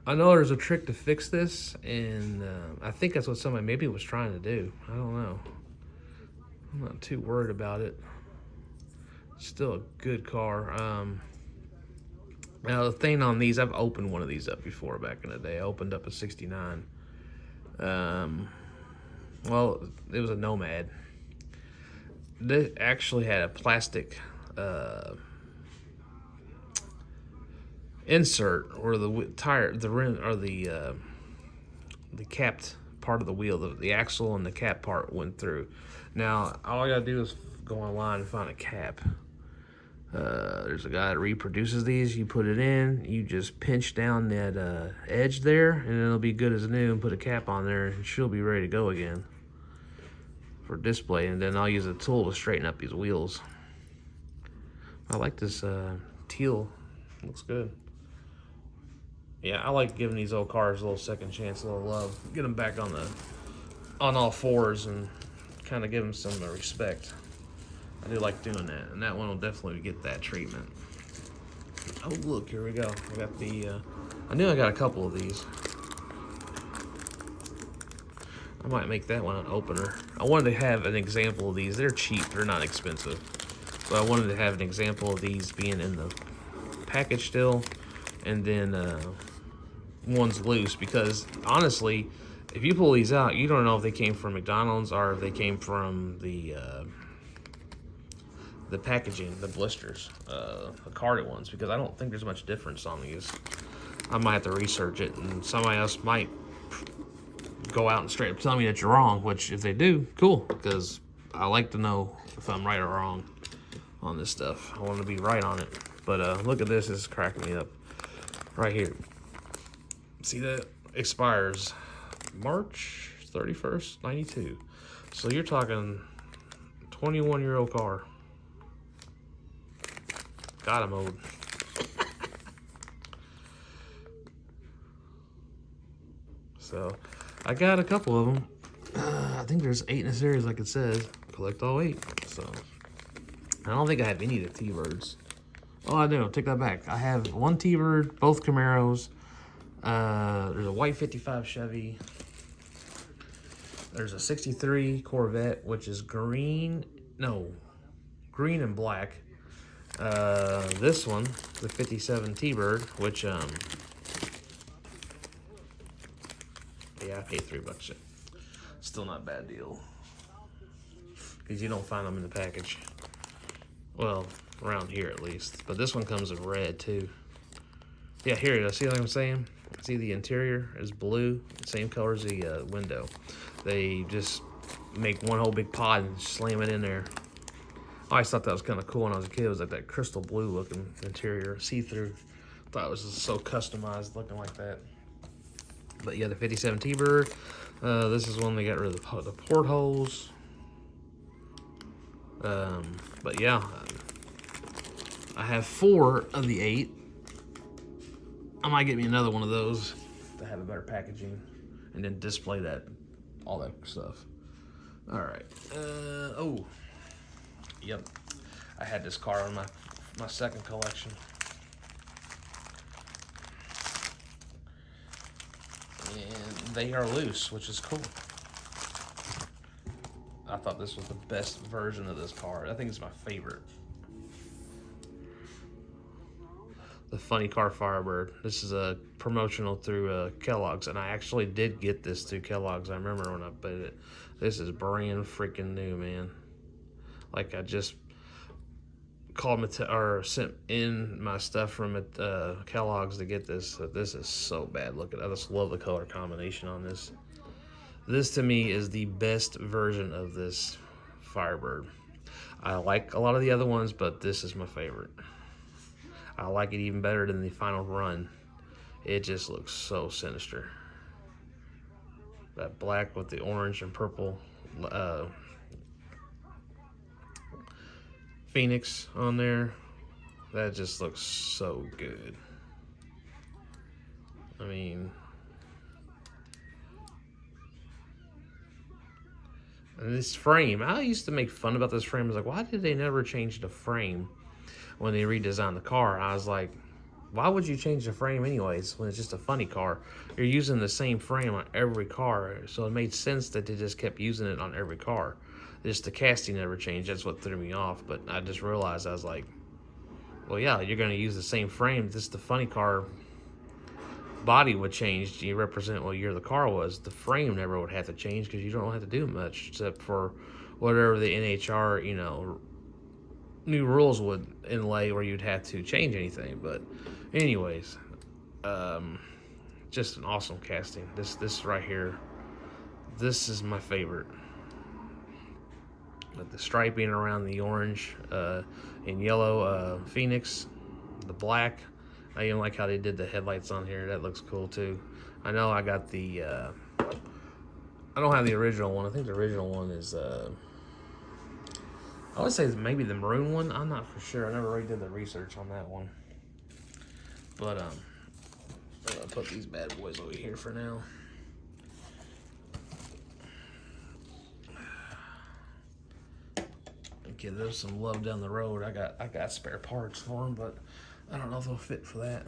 I know there's a trick to fix this, and I think that's what somebody maybe was trying to do. I don't know. I'm not too worried about it. Still a good car. Now the thing on these, I've opened one of these up before back in the day. I opened up a 69. Well, it was a Nomad. They actually had a plastic insert where the tire, the rim, or the capped part of the wheel, the axle and the cap part went through. Now all I gotta do is go online and find a cap. There's a guy that reproduces these. You put it in, you just pinch down that edge there, and it'll be good as new. And put a cap on there, and she'll be ready to go again for display. And then I'll use a tool to straighten up these wheels. I like this teal. Looks good. Yeah, I like giving these old cars a little second chance, a little love. Get them back on all fours and kind of give them some respect. I do like doing that, and that one will definitely get that treatment. Oh, look, here we go. I got I knew I got a couple of these. I might make that one an opener. I wanted to have an example of these. They're cheap, they're not expensive. But I wanted to have an example of these being in the package still, and then one's loose, because honestly, if you pull these out, you don't know if they came from McDonald's or if they came from the packaging, the blisters, the carded ones, because I don't think there's much difference on these. I might have to research it, and somebody else might go out and straight up tell me that you're wrong, which if they do, cool, because I like to know if I'm right or wrong on this stuff. I want to be right on it. But look at this, this is cracking me up right here. See that? Expires March 31st, 92. So you're talking 21-year-old car. Got mode. So I got a couple of them. I think there's 8 in the series, like it says. Collect all 8. So I don't think I have any of the T-Birds. Oh, I do. Take that back. I have one T-Bird, both Camaros. There's a white 55 Chevy. There's a 63 Corvette, which is green. No, green and black. This one, the 57 T-Bird, which, yeah, I paid $3. Still not a bad deal. Because you don't find them in the package. Well, around here at least. But this one comes in red too. Yeah, here it is. See what I'm saying? See, the interior is blue, same color as the window. They just make one whole big pod and slam it in there. I always thought that was kind of cool when I was a kid. It was like that crystal blue looking interior, see-through. Thought it was just so customized looking like that. But yeah, the 57 T-Bird. This is one they got rid of the portholes. But yeah, I have 4 of the 8. I might get me another one of those to have a better packaging and then display that, all that stuff. All right. Oh, yep. I had this car in my second collection. And they are loose, which is cool. I thought this was the best version of this car. I think it's my favorite. The Funny Car Firebird. This is a promotional through Kellogg's, and I actually did get this through Kellogg's. I remember when I bought it. This is brand freaking new, man. Like, I just called or sent in my stuff from Kellogg's to get this. This is so bad looking. I just love the color combination on this. This to me is the best version of this Firebird. I like a lot of the other ones, but this is my favorite. I like it even better than the final run. It just looks so sinister. That black with the orange and purple Phoenix on there. That just looks so good. I mean, and this frame, I used to make fun about this frame. I was like, why did they never change the frame when they redesigned the car? I was like, why would you change the frame anyways when it's just a funny car? You're using the same frame on every car, so it made sense that they just kept using it on every car. Just the casting never changed. That's what threw me off. But I just realized, I was like, well, yeah, you're going to use the same frame. Just the funny car body would change. You represent what year the car was. The frame never would have to change because you don't have to do much except for whatever the NHR, you know, new rules would inlay where you'd have to change anything. But anyways, just an awesome casting. This right here, this is my favorite. With the striping around the orange and yellow Phoenix, the black. I even like how they did the headlights on here. That looks cool too. I know I got the I don't have the original one. I think the original one is I would say maybe the maroon one. I'm not for sure. I never really did the research on that one. But I'm gonna put these bad boys over here for now. Give those some love down the road. I got spare parts for them, but I don't know if they'll fit for that.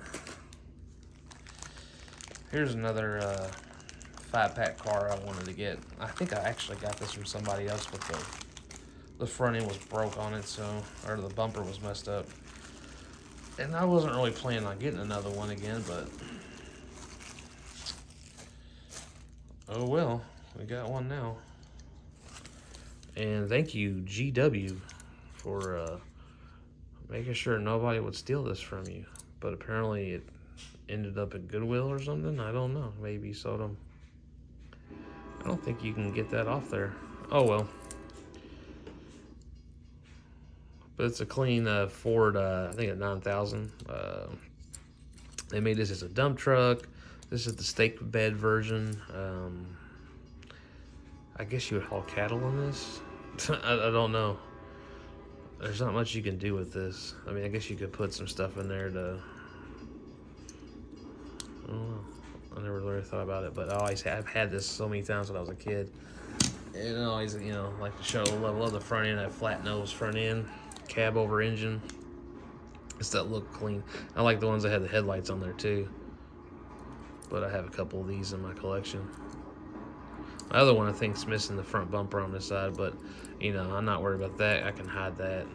Here's another 5-pack car I wanted to get. I think I actually got this from somebody else, but the front end was broke on it, or the bumper was messed up. And I wasn't really planning on getting another one again, but oh well, we got one now. And thank you, GW, for making sure nobody would steal this from you. But apparently it ended up at Goodwill or something. I don't know. Maybe you sold them. I don't think you can get that off there. Oh, well. But it's a clean Ford, I think a 9000. They made this as a dump truck. This is the stake bed version. I guess you would haul cattle in this. I don't know. There's not much you can do with this. I mean, I guess you could put some stuff in there to... I don't know. I never really thought about it, but I've had this so many times when I was a kid. And I always, you know, like to show the level of the front end. I have flat nose front end, cab over engine. It's that look clean. I like the ones that had the headlights on there too. But I have a couple of these in my collection. My other one I think's missing the front bumper on this side, but you know, I'm not worried about that. I can hide that.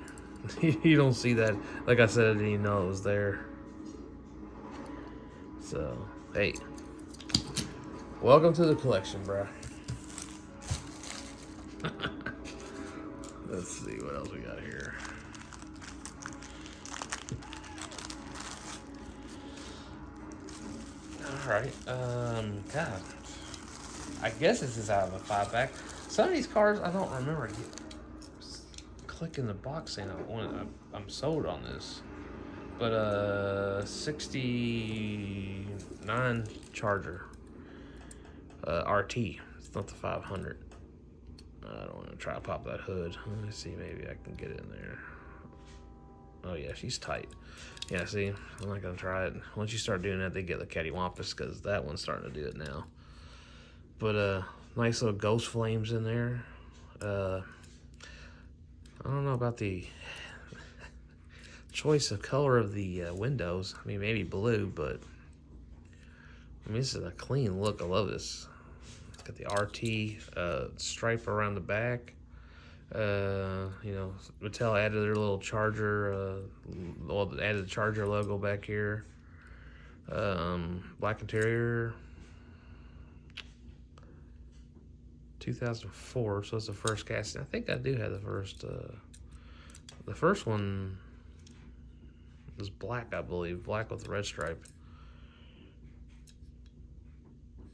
You don't see that. Like I said, I didn't even know it was there. So, hey. Welcome to the collection, bro. Let's see what else we got here. Alright, God. I guess this is out of a 5-pack. Some of these cars, I don't remember clicking the box saying I'm sold on this. But, 69 Charger. RT. It's not the 500. I don't want to try to pop that hood. Let me see, maybe I can get in there. Oh yeah, she's tight. Yeah, see, I'm not gonna try it. Once you start doing that, they get the cattywampus because that one's starting to do it now. But nice little ghost flames in there. I don't know about the choice of color of the windows. I mean, maybe blue, but I mean, this is a clean look. I love this. Got the RT stripe around the back. You know, Mattel added their little charger, added the charger logo back here. Black interior. 2004, so it's the first casting. I think I do have the first. The first one was black, I believe, black with the red stripe.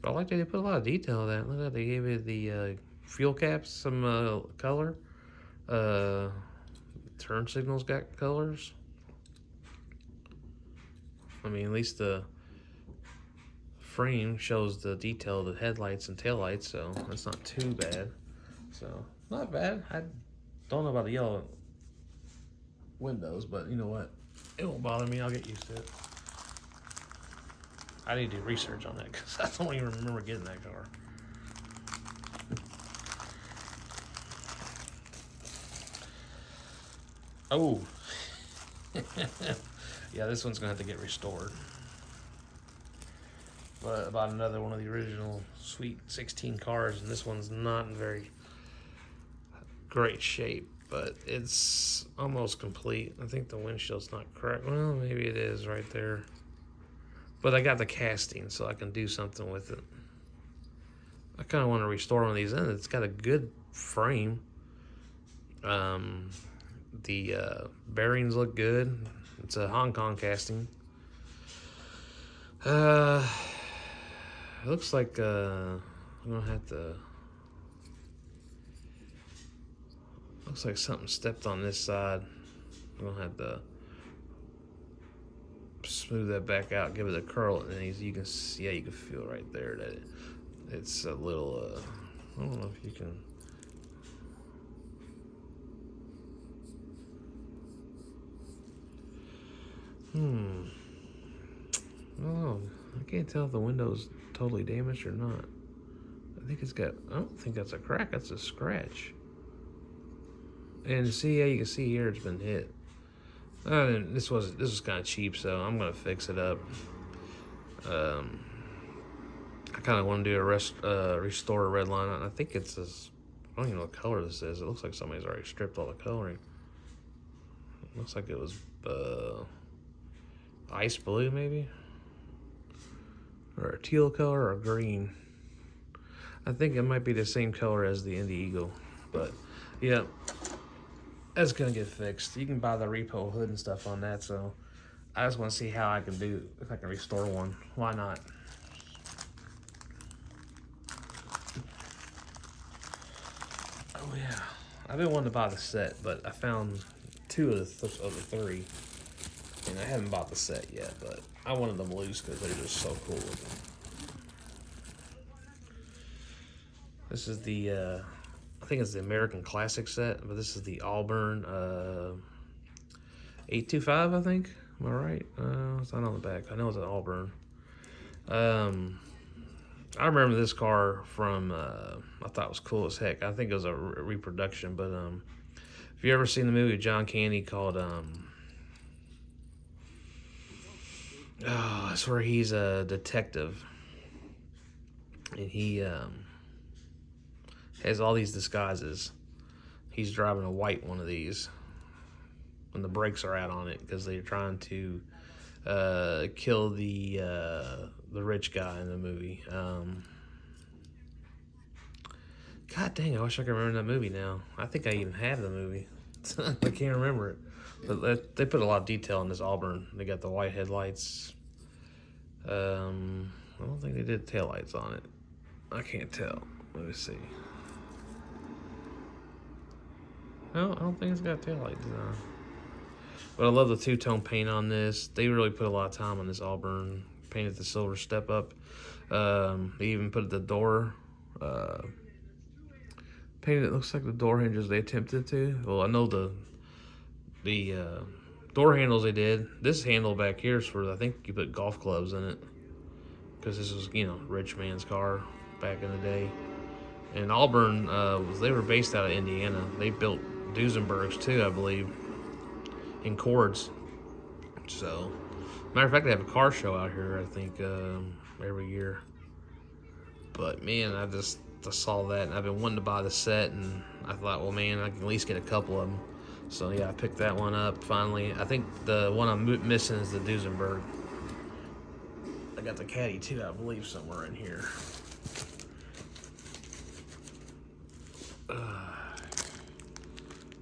But I like that they put a lot of detail in that. Look at that, they gave it the fuel caps some color. Turn signals got colors. I mean, at least the frame shows the detail of the headlights and taillights, so that's not too bad. So, not bad. I don't know about the yellow windows, but you know what? It won't bother me. I'll get used to it. I need to do research on that because I don't even remember getting that car. Oh. Yeah, this one's going to have to get restored. But about another one of the original Sweet 16 cars, and this one's not in very great shape, but it's almost complete. I think the windshield's not correct. Well, maybe it is right there. But I got the casting, so I can do something with it. I kind of want to restore one of these, and it's got a good frame. The bearings look good. It's a Hong Kong casting. It looks like I'm gonna have to. Looks like something stepped on this side. I'm gonna have to smooth that back out, give it a curl, and then you can see, yeah, you can feel right there that it's a little. I don't know if you can. Oh, I can't tell if the window's totally damaged or not. I think it's got. I don't think that's a crack. That's a scratch. And see, yeah, you can see here it's been hit. This was kind of cheap, so I'm gonna fix it up. I kind of want to do a restore a red line. I think it's this. I don't even know what color this is. It looks like somebody's already stripped all the coloring. It looks like it was ice blue, maybe, or a teal color or green. I think it might be the same color as the Indy Eagle, but yeah. That's gonna get fixed. You can buy the repo hood and stuff on that, so I just want to see how I can do, if I can restore one. Why not? Oh yeah, I've been wanting to buy the set, but I found 2 of the 3, and I haven't bought the set yet. But I wanted them loose because they're just so cool looking. This is the. I think it's the American Classic set, but this is the Auburn 825, I think. Am I right? It's not on the back. I know it's an Auburn. I remember this car from, I thought it was cool as heck. I think it was a reproduction, but if you ever seen the movie with John Candy called Oh, it's where he's a detective, and he has all these disguises. He's driving a white one of these, and the brakes are out on it because they're trying to kill the rich guy in the movie. God dang, I wish I could remember that movie now. I think I even have the movie. I can't remember it. But they put a lot of detail in this Auburn. They got the white headlights. I don't think they did taillights on it. I can't tell. Let me see. No, I don't think it's got taillights on. But I love the two-tone paint on this. They really put a lot of time on this Auburn. Painted the silver step up. They even put the door. Painted it looks like the door hinges they attempted to. Well, I know the door handles they did. This handle back here is for, I think you put golf clubs in it. Because this was, rich man's car back in the day. And Auburn, they were based out of Indiana. They built Duesenbergs too, I believe, in Cords. So, matter of fact, they have a car show out here, I think, every year. But man, I saw that, and I've been wanting to buy the set, and I thought, well, man, I can at least get a couple of them. So yeah, I picked that one up finally. I think the one I'm missing is the Duesenberg. I got the Caddy too, I believe, somewhere in here.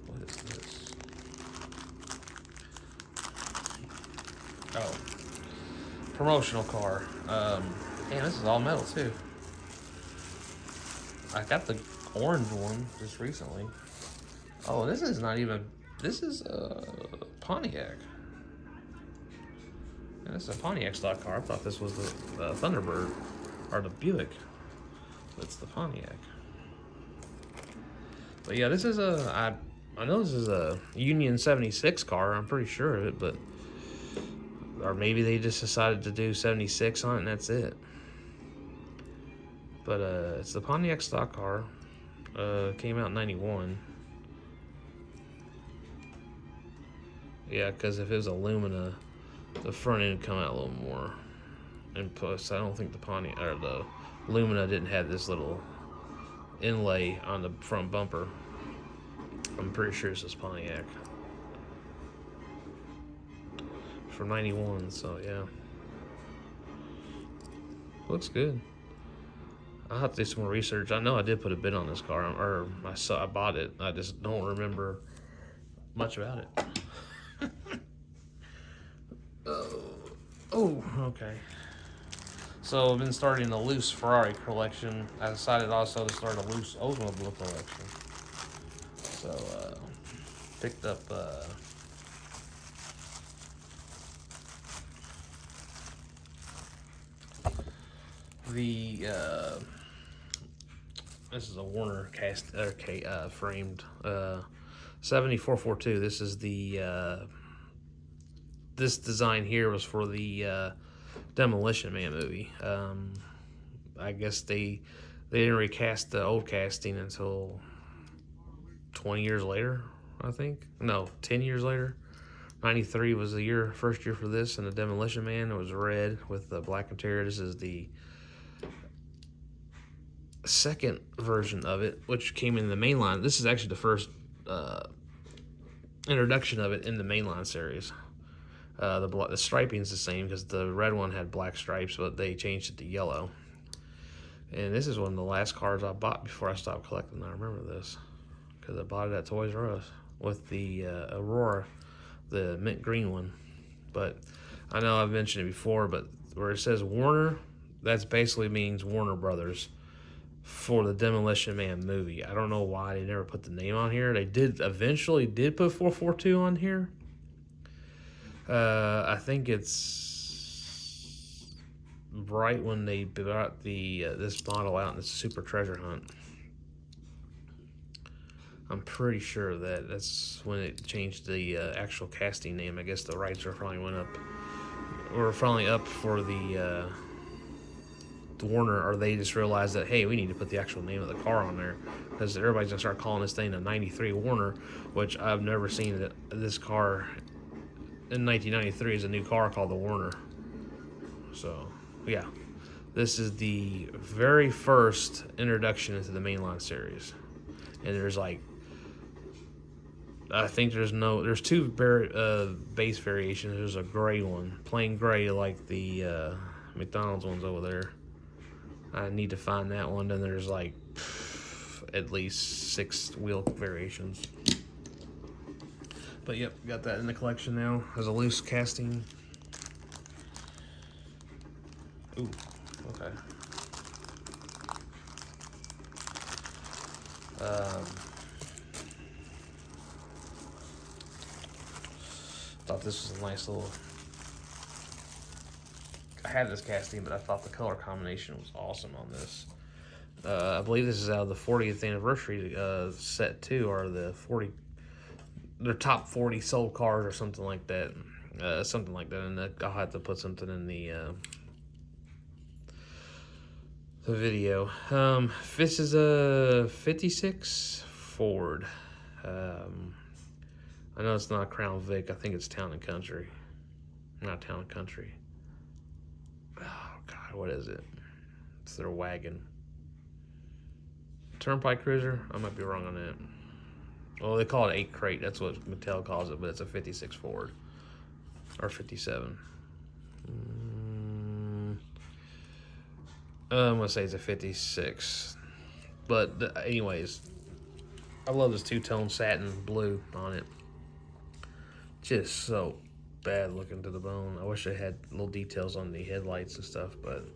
What is this? Oh, promotional car. Man, this is all metal too. I got the orange one just recently. Oh, this is not even. This is a Pontiac. And this is a Pontiac stock car. I thought this was the Thunderbird or the Buick. It's the Pontiac. But yeah, this is I know this is a Union 76 car. I'm pretty sure of it, but or maybe they just decided to do 76 on it and that's it. But it's the Pontiac stock car. Came out in 91. Yeah, because if it was Illumina, the front end would come out a little more. And plus, I don't think the Pontiac or the Illumina didn't have this little inlay on the front bumper. I'm pretty sure this is Pontiac. From 91, so yeah. Looks good. I'll have to do some more research. I know I did put a bid on this car, or I bought it. I just don't remember much about it. Oh, okay. So I've been starting a loose Ferrari collection. I decided also to start a loose Oldsmobile collection. So picked up this is a Warner framed 7442. This is the this design here was for the Demolition Man movie. I guess they didn't recast the old casting until 20 years later, I think. No, 10 years later. 93 was the first year for this, and the Demolition Man, it was red with the black interior. This is the second version of it, which came in the mainline. This is actually the first introduction of it in the mainline series. The striping is the same because the red one had black stripes, but they changed it to yellow. And this is one of the last cars I bought before I stopped collecting. I remember this because I bought it at Toys R Us with the Aurora, the mint green one. But I know I've mentioned it before, but where it says Warner, that basically means Warner Brothers for the Demolition Man movie. I don't know why they never put the name on here. They eventually did put 442 on here. I think it's right when they brought this model out in the Super Treasure Hunt. I'm pretty sure that's when it changed the actual casting name. I guess the rights finally up for the Warner, or they just realized that, hey, we need to put the actual name of the car on there because everybody's gonna start calling this thing a 93 Warner, which I've never seen this car in 1993 is a new car called the Warner. So, yeah. This is the very first introduction into the mainline series. And there's like, I think there's two base variations. There's a gray one, plain gray, like the McDonald's ones over there. I need to find that one. Then there's like at least 6 wheel variations. But yep, got that in the collection now as a loose casting. Ooh, okay. Thought this was a nice little. I had this casting, but I thought the color combination was awesome on this. I believe this is out of the 40th anniversary set too, or their top 40 sold cars or something like that. And I'll have to put something in the video. This is a 56 Ford. I know it's not Crown Vic. I think it's Town and Country. Not Town and Country. Oh, God, what is it? It's their wagon. Turnpike Cruiser? I might be wrong on that. Well, they call it 8 crate. That's what Mattel calls it, but it's a 56 Ford. Or 57. I'm going to say it's a 56. But anyways, I love this two-tone satin blue on it. Just so bad looking to the bone. I wish I had little details on the headlights and stuff, but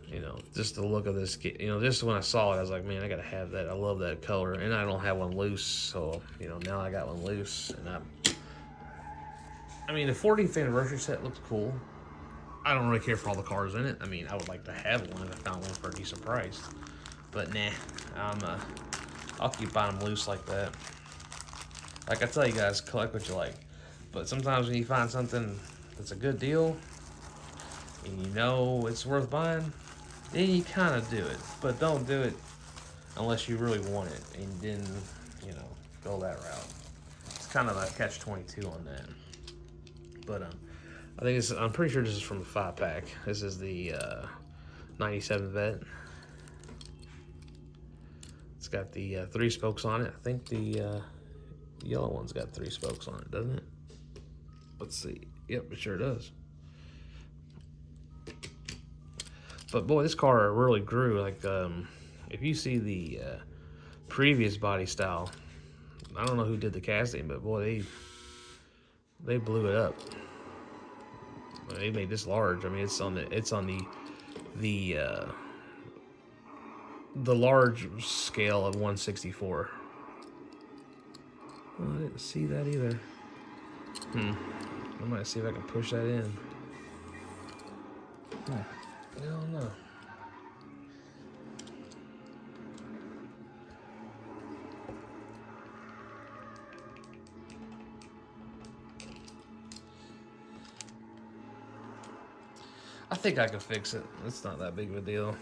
you know, just the look of this, you know, just when I saw it, I was like, man, I gotta have that. I love that color, and I don't have one loose, so you know, now I got one loose, and I mean, the 40th anniversary set looks cool. I don't really care for all the cars in it. I mean, I would like to have one if I found one for a decent price, but nah, I'll keep buying them loose like that. Like I tell you guys, collect what you like. But sometimes when you find something that's a good deal, and you know it's worth buying, then you kind of do it. But don't do it unless you really want it, and then, you know, go that route. It's kind of a catch-22 on that. But I'm pretty sure this is from a 5-pack. This is the 97 Vet. It's got the 3 spokes on it. I think the yellow one's got 3 spokes on it, doesn't it? Let's see. Yep, it sure does. But boy, this car really grew. Like, if you see the previous body style, I don't know who did the casting, but boy, they blew it up. They made this large. I mean, it's on the large scale of 1/64. Oh, I didn't see that either. I might see if I can push that in. I don't know. I think I can fix it. It's not that big of a deal.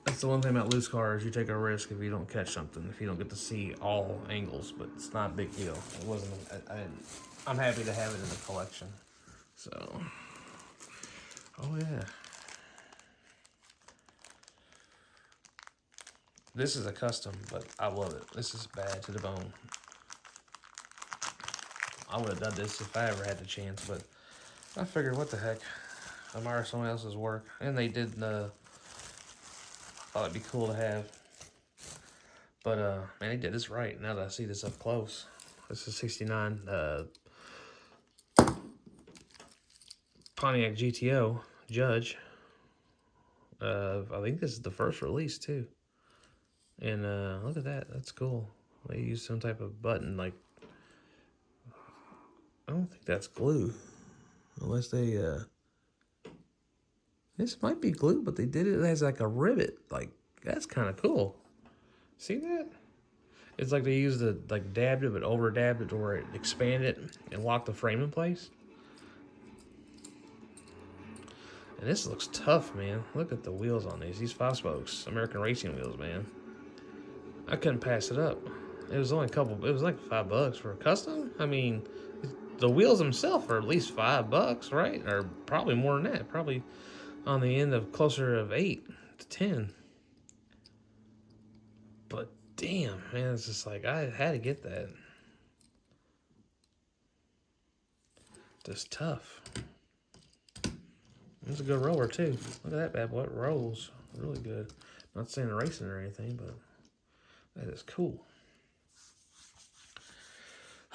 That's the one thing about loose cars. You take a risk if you don't catch something, if you don't get to see all angles, but it's not a big deal. It wasn't. I'm happy to have it in the collection. So, oh yeah. This is a custom, but I love it. This is bad to the bone. I would have done this if I ever had the chance, but I figured, what the heck, admire someone else's work. And they did, thought it'd be cool to have. But, man, they did this right, now that I see this up close. This is 69, Pontiac GTO, Judge. I think this is the first release, too. And, look at that, that's cool. They used some type of button, like, I don't think that's glue, unless they, this might be glue, but they did it as like a rivet. Like, that's kind of cool. See that? It's like they used the, like, dabbed it, but over dabbed it to where it expanded it and locked the frame in place. And this looks tough, man. Look at the wheels on these 5 spokes, American racing wheels, man. I couldn't pass it up. It was only a couple, it was like $5 for a custom. I mean, the wheels themselves are at least $5, right? Or probably more than that. Probably on the end of closer of 8 to 10. But damn, man, it's just like I had to get that. Just tough. It's a good roller too. Look at that bad boy. It rolls really good. Not saying racing or anything, but that is cool.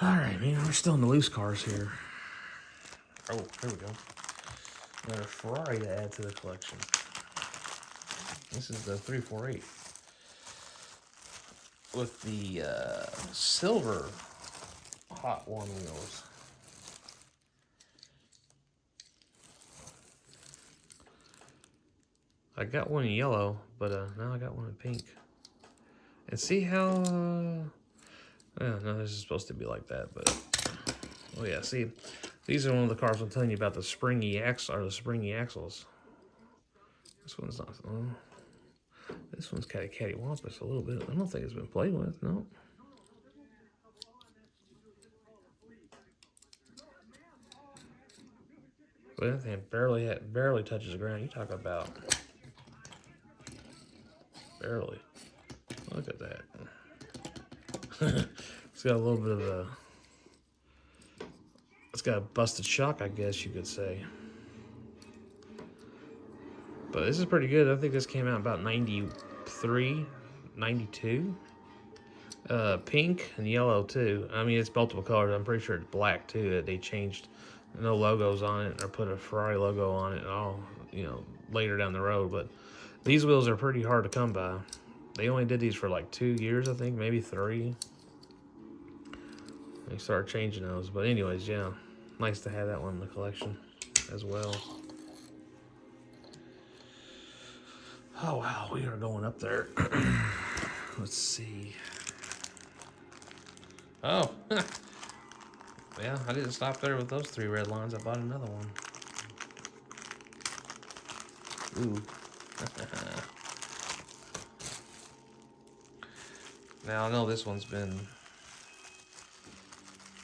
All right, man. We're still in the loose cars here. Oh, here we go. Another Ferrari to add to the collection. This is the 348 with the silver Hot One wheels. I got one in yellow, but now I got one in pink. And see how... no, this is supposed to be like that, but... Oh yeah, see, these are one of the cars I'm telling you about, the springy axles. This one's not... this one's cattywampus a little bit. I don't think it's been played with, no. But that thing barely touches the ground. You talk about... Barely. Look at that. It's got a little bit of a... It's got a busted shock, I guess you could say. But this is pretty good. I think this came out about 93, 92. Pink and yellow too. I mean, it's multiple colors. I'm pretty sure it's black too. That they changed no logos on it or put a Ferrari logo on it at all, you know, later down the road. But these wheels are pretty hard to come by. They only did these for like 2 years, I think, maybe 3. They started changing those. But anyways, yeah, nice to have that one in the collection as well. Oh, wow, we are going up there. Let's see. Oh, yeah, I didn't stop there with those 3 red lines. I bought another one. Ooh. Now, I know this one's been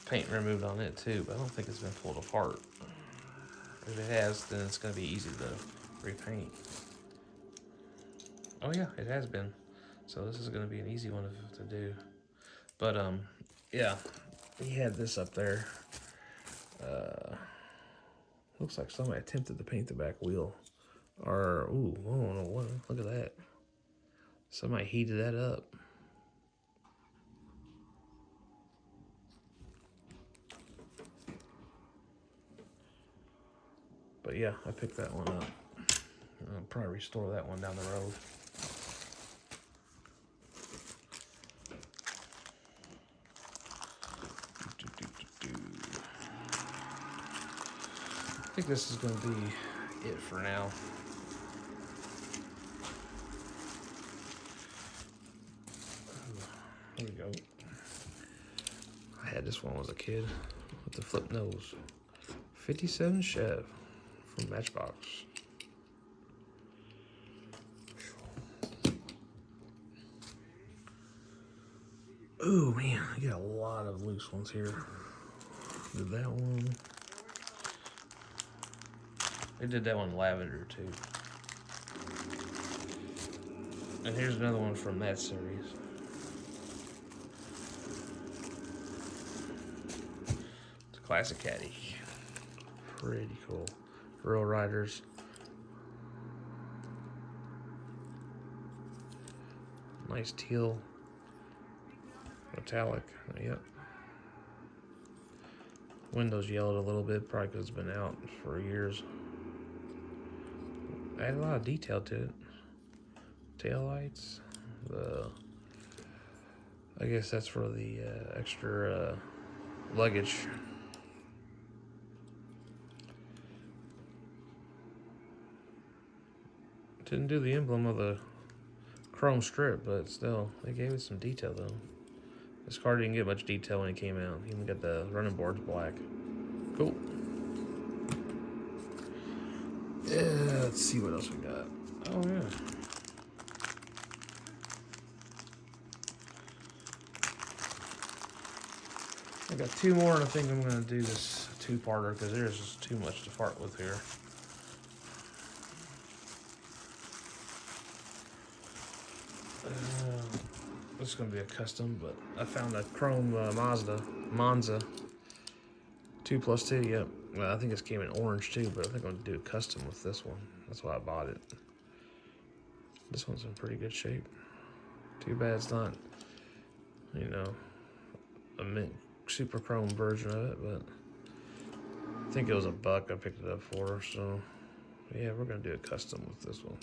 paint removed on it too, but I don't think it's been pulled apart. If it has, then it's going to be easy to repaint. Oh yeah, it has been. So this is going to be an easy one to do. But yeah, he had this up there. Looks like somebody attempted to paint the back wheel. Or ooh, whoa, look at that. Somebody heated that up. But yeah, I picked that one up. I'll probably restore that one down the road. I think this is going to be it for now. Here we go. I had this one as a kid with the flip nose. 57 Chev from Matchbox. Ooh, man, I got a lot of loose ones here. Did that one. They did that one lavender too. And here's another one from that series. It's a classic caddy. Pretty cool. Real Riders. Nice teal. Metallic. Yep. Windows yellowed a little bit, probably because it's been out for years. Added a lot of detail to it. Tail lights. I guess that's for the extra luggage. Didn't do the emblem of the chrome strip, but still, they gave it some detail though. This car didn't get much detail when it came out. Even got the running boards black. Cool. Yeah, let's see what else we got. Oh yeah. I got 2 more, and I think I'm gonna do this 2-parter because there's just too much to fart with here. This is gonna be a custom, but I found a chrome Monza 2+2. Yep. Well, I think this came in orange too, but I think I'm gonna do a custom with this one. That's why I bought it. This one's in pretty good shape. Too bad it's not, you know, a mint super chrome version of it, but I think it was $1 I picked it up for. So yeah, we're gonna do a custom with this one.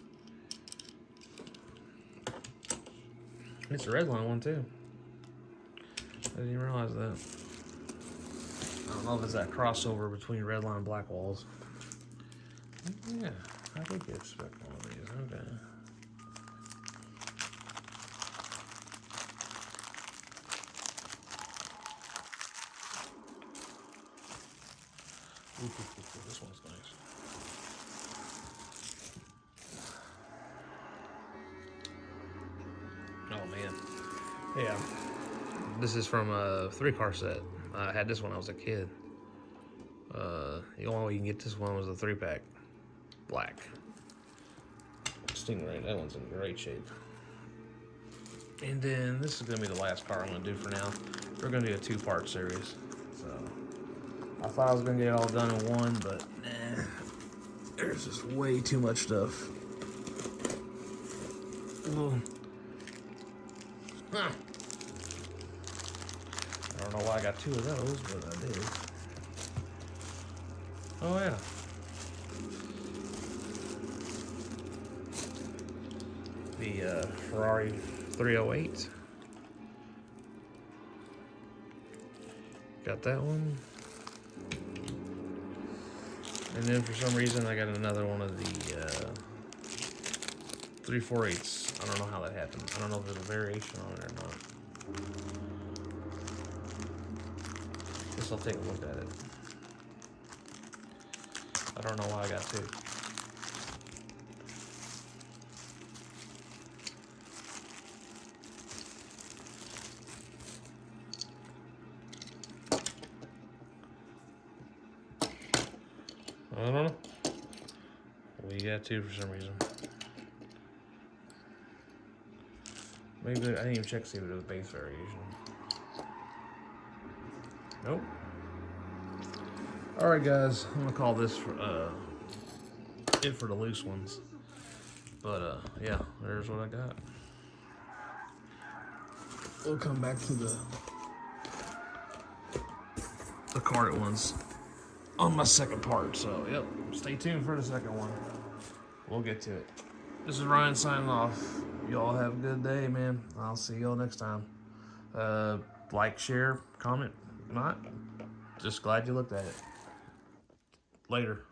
It's a Redline one too. I didn't even realize that. I don't know if it's that crossover between Redline and Black Walls. Yeah, I did get a spec one of these. Okay. Ooh, this one's nice. Oh man, yeah. This is from a 3-car set. I had this when I was a kid. The only way you can get this one was a 3-pack, black. Stingray, that one's in great shape. And then this is gonna be the last car I'm gonna do for now. We're gonna do a 2-part series. So I thought I was gonna get it all done in one, but nah, there's just way too much stuff. Ooh. Huh. I don't know why I got 2 of those, but I did. Oh yeah. The Ferrari 308. Got that one. And then for some reason I got another one of the 348s. I don't know how that happened. I don't know if there's a variation on it or not. Guess I'll take a look at it. I don't know why I got 2. I don't know. We got 2 for some reason. Maybe I didn't even check to see if it was a base variation. Nope. All right, guys. I'm gonna call this for it for the loose ones. But yeah, there's what I got. We'll come back to the carded ones on my second part. So yep, stay tuned for the second one. We'll get to it. This is Ryan signing off. Y'all have a good day, man. I'll see y'all next time. Like, share, comment. Not. Just glad you looked at it. Later.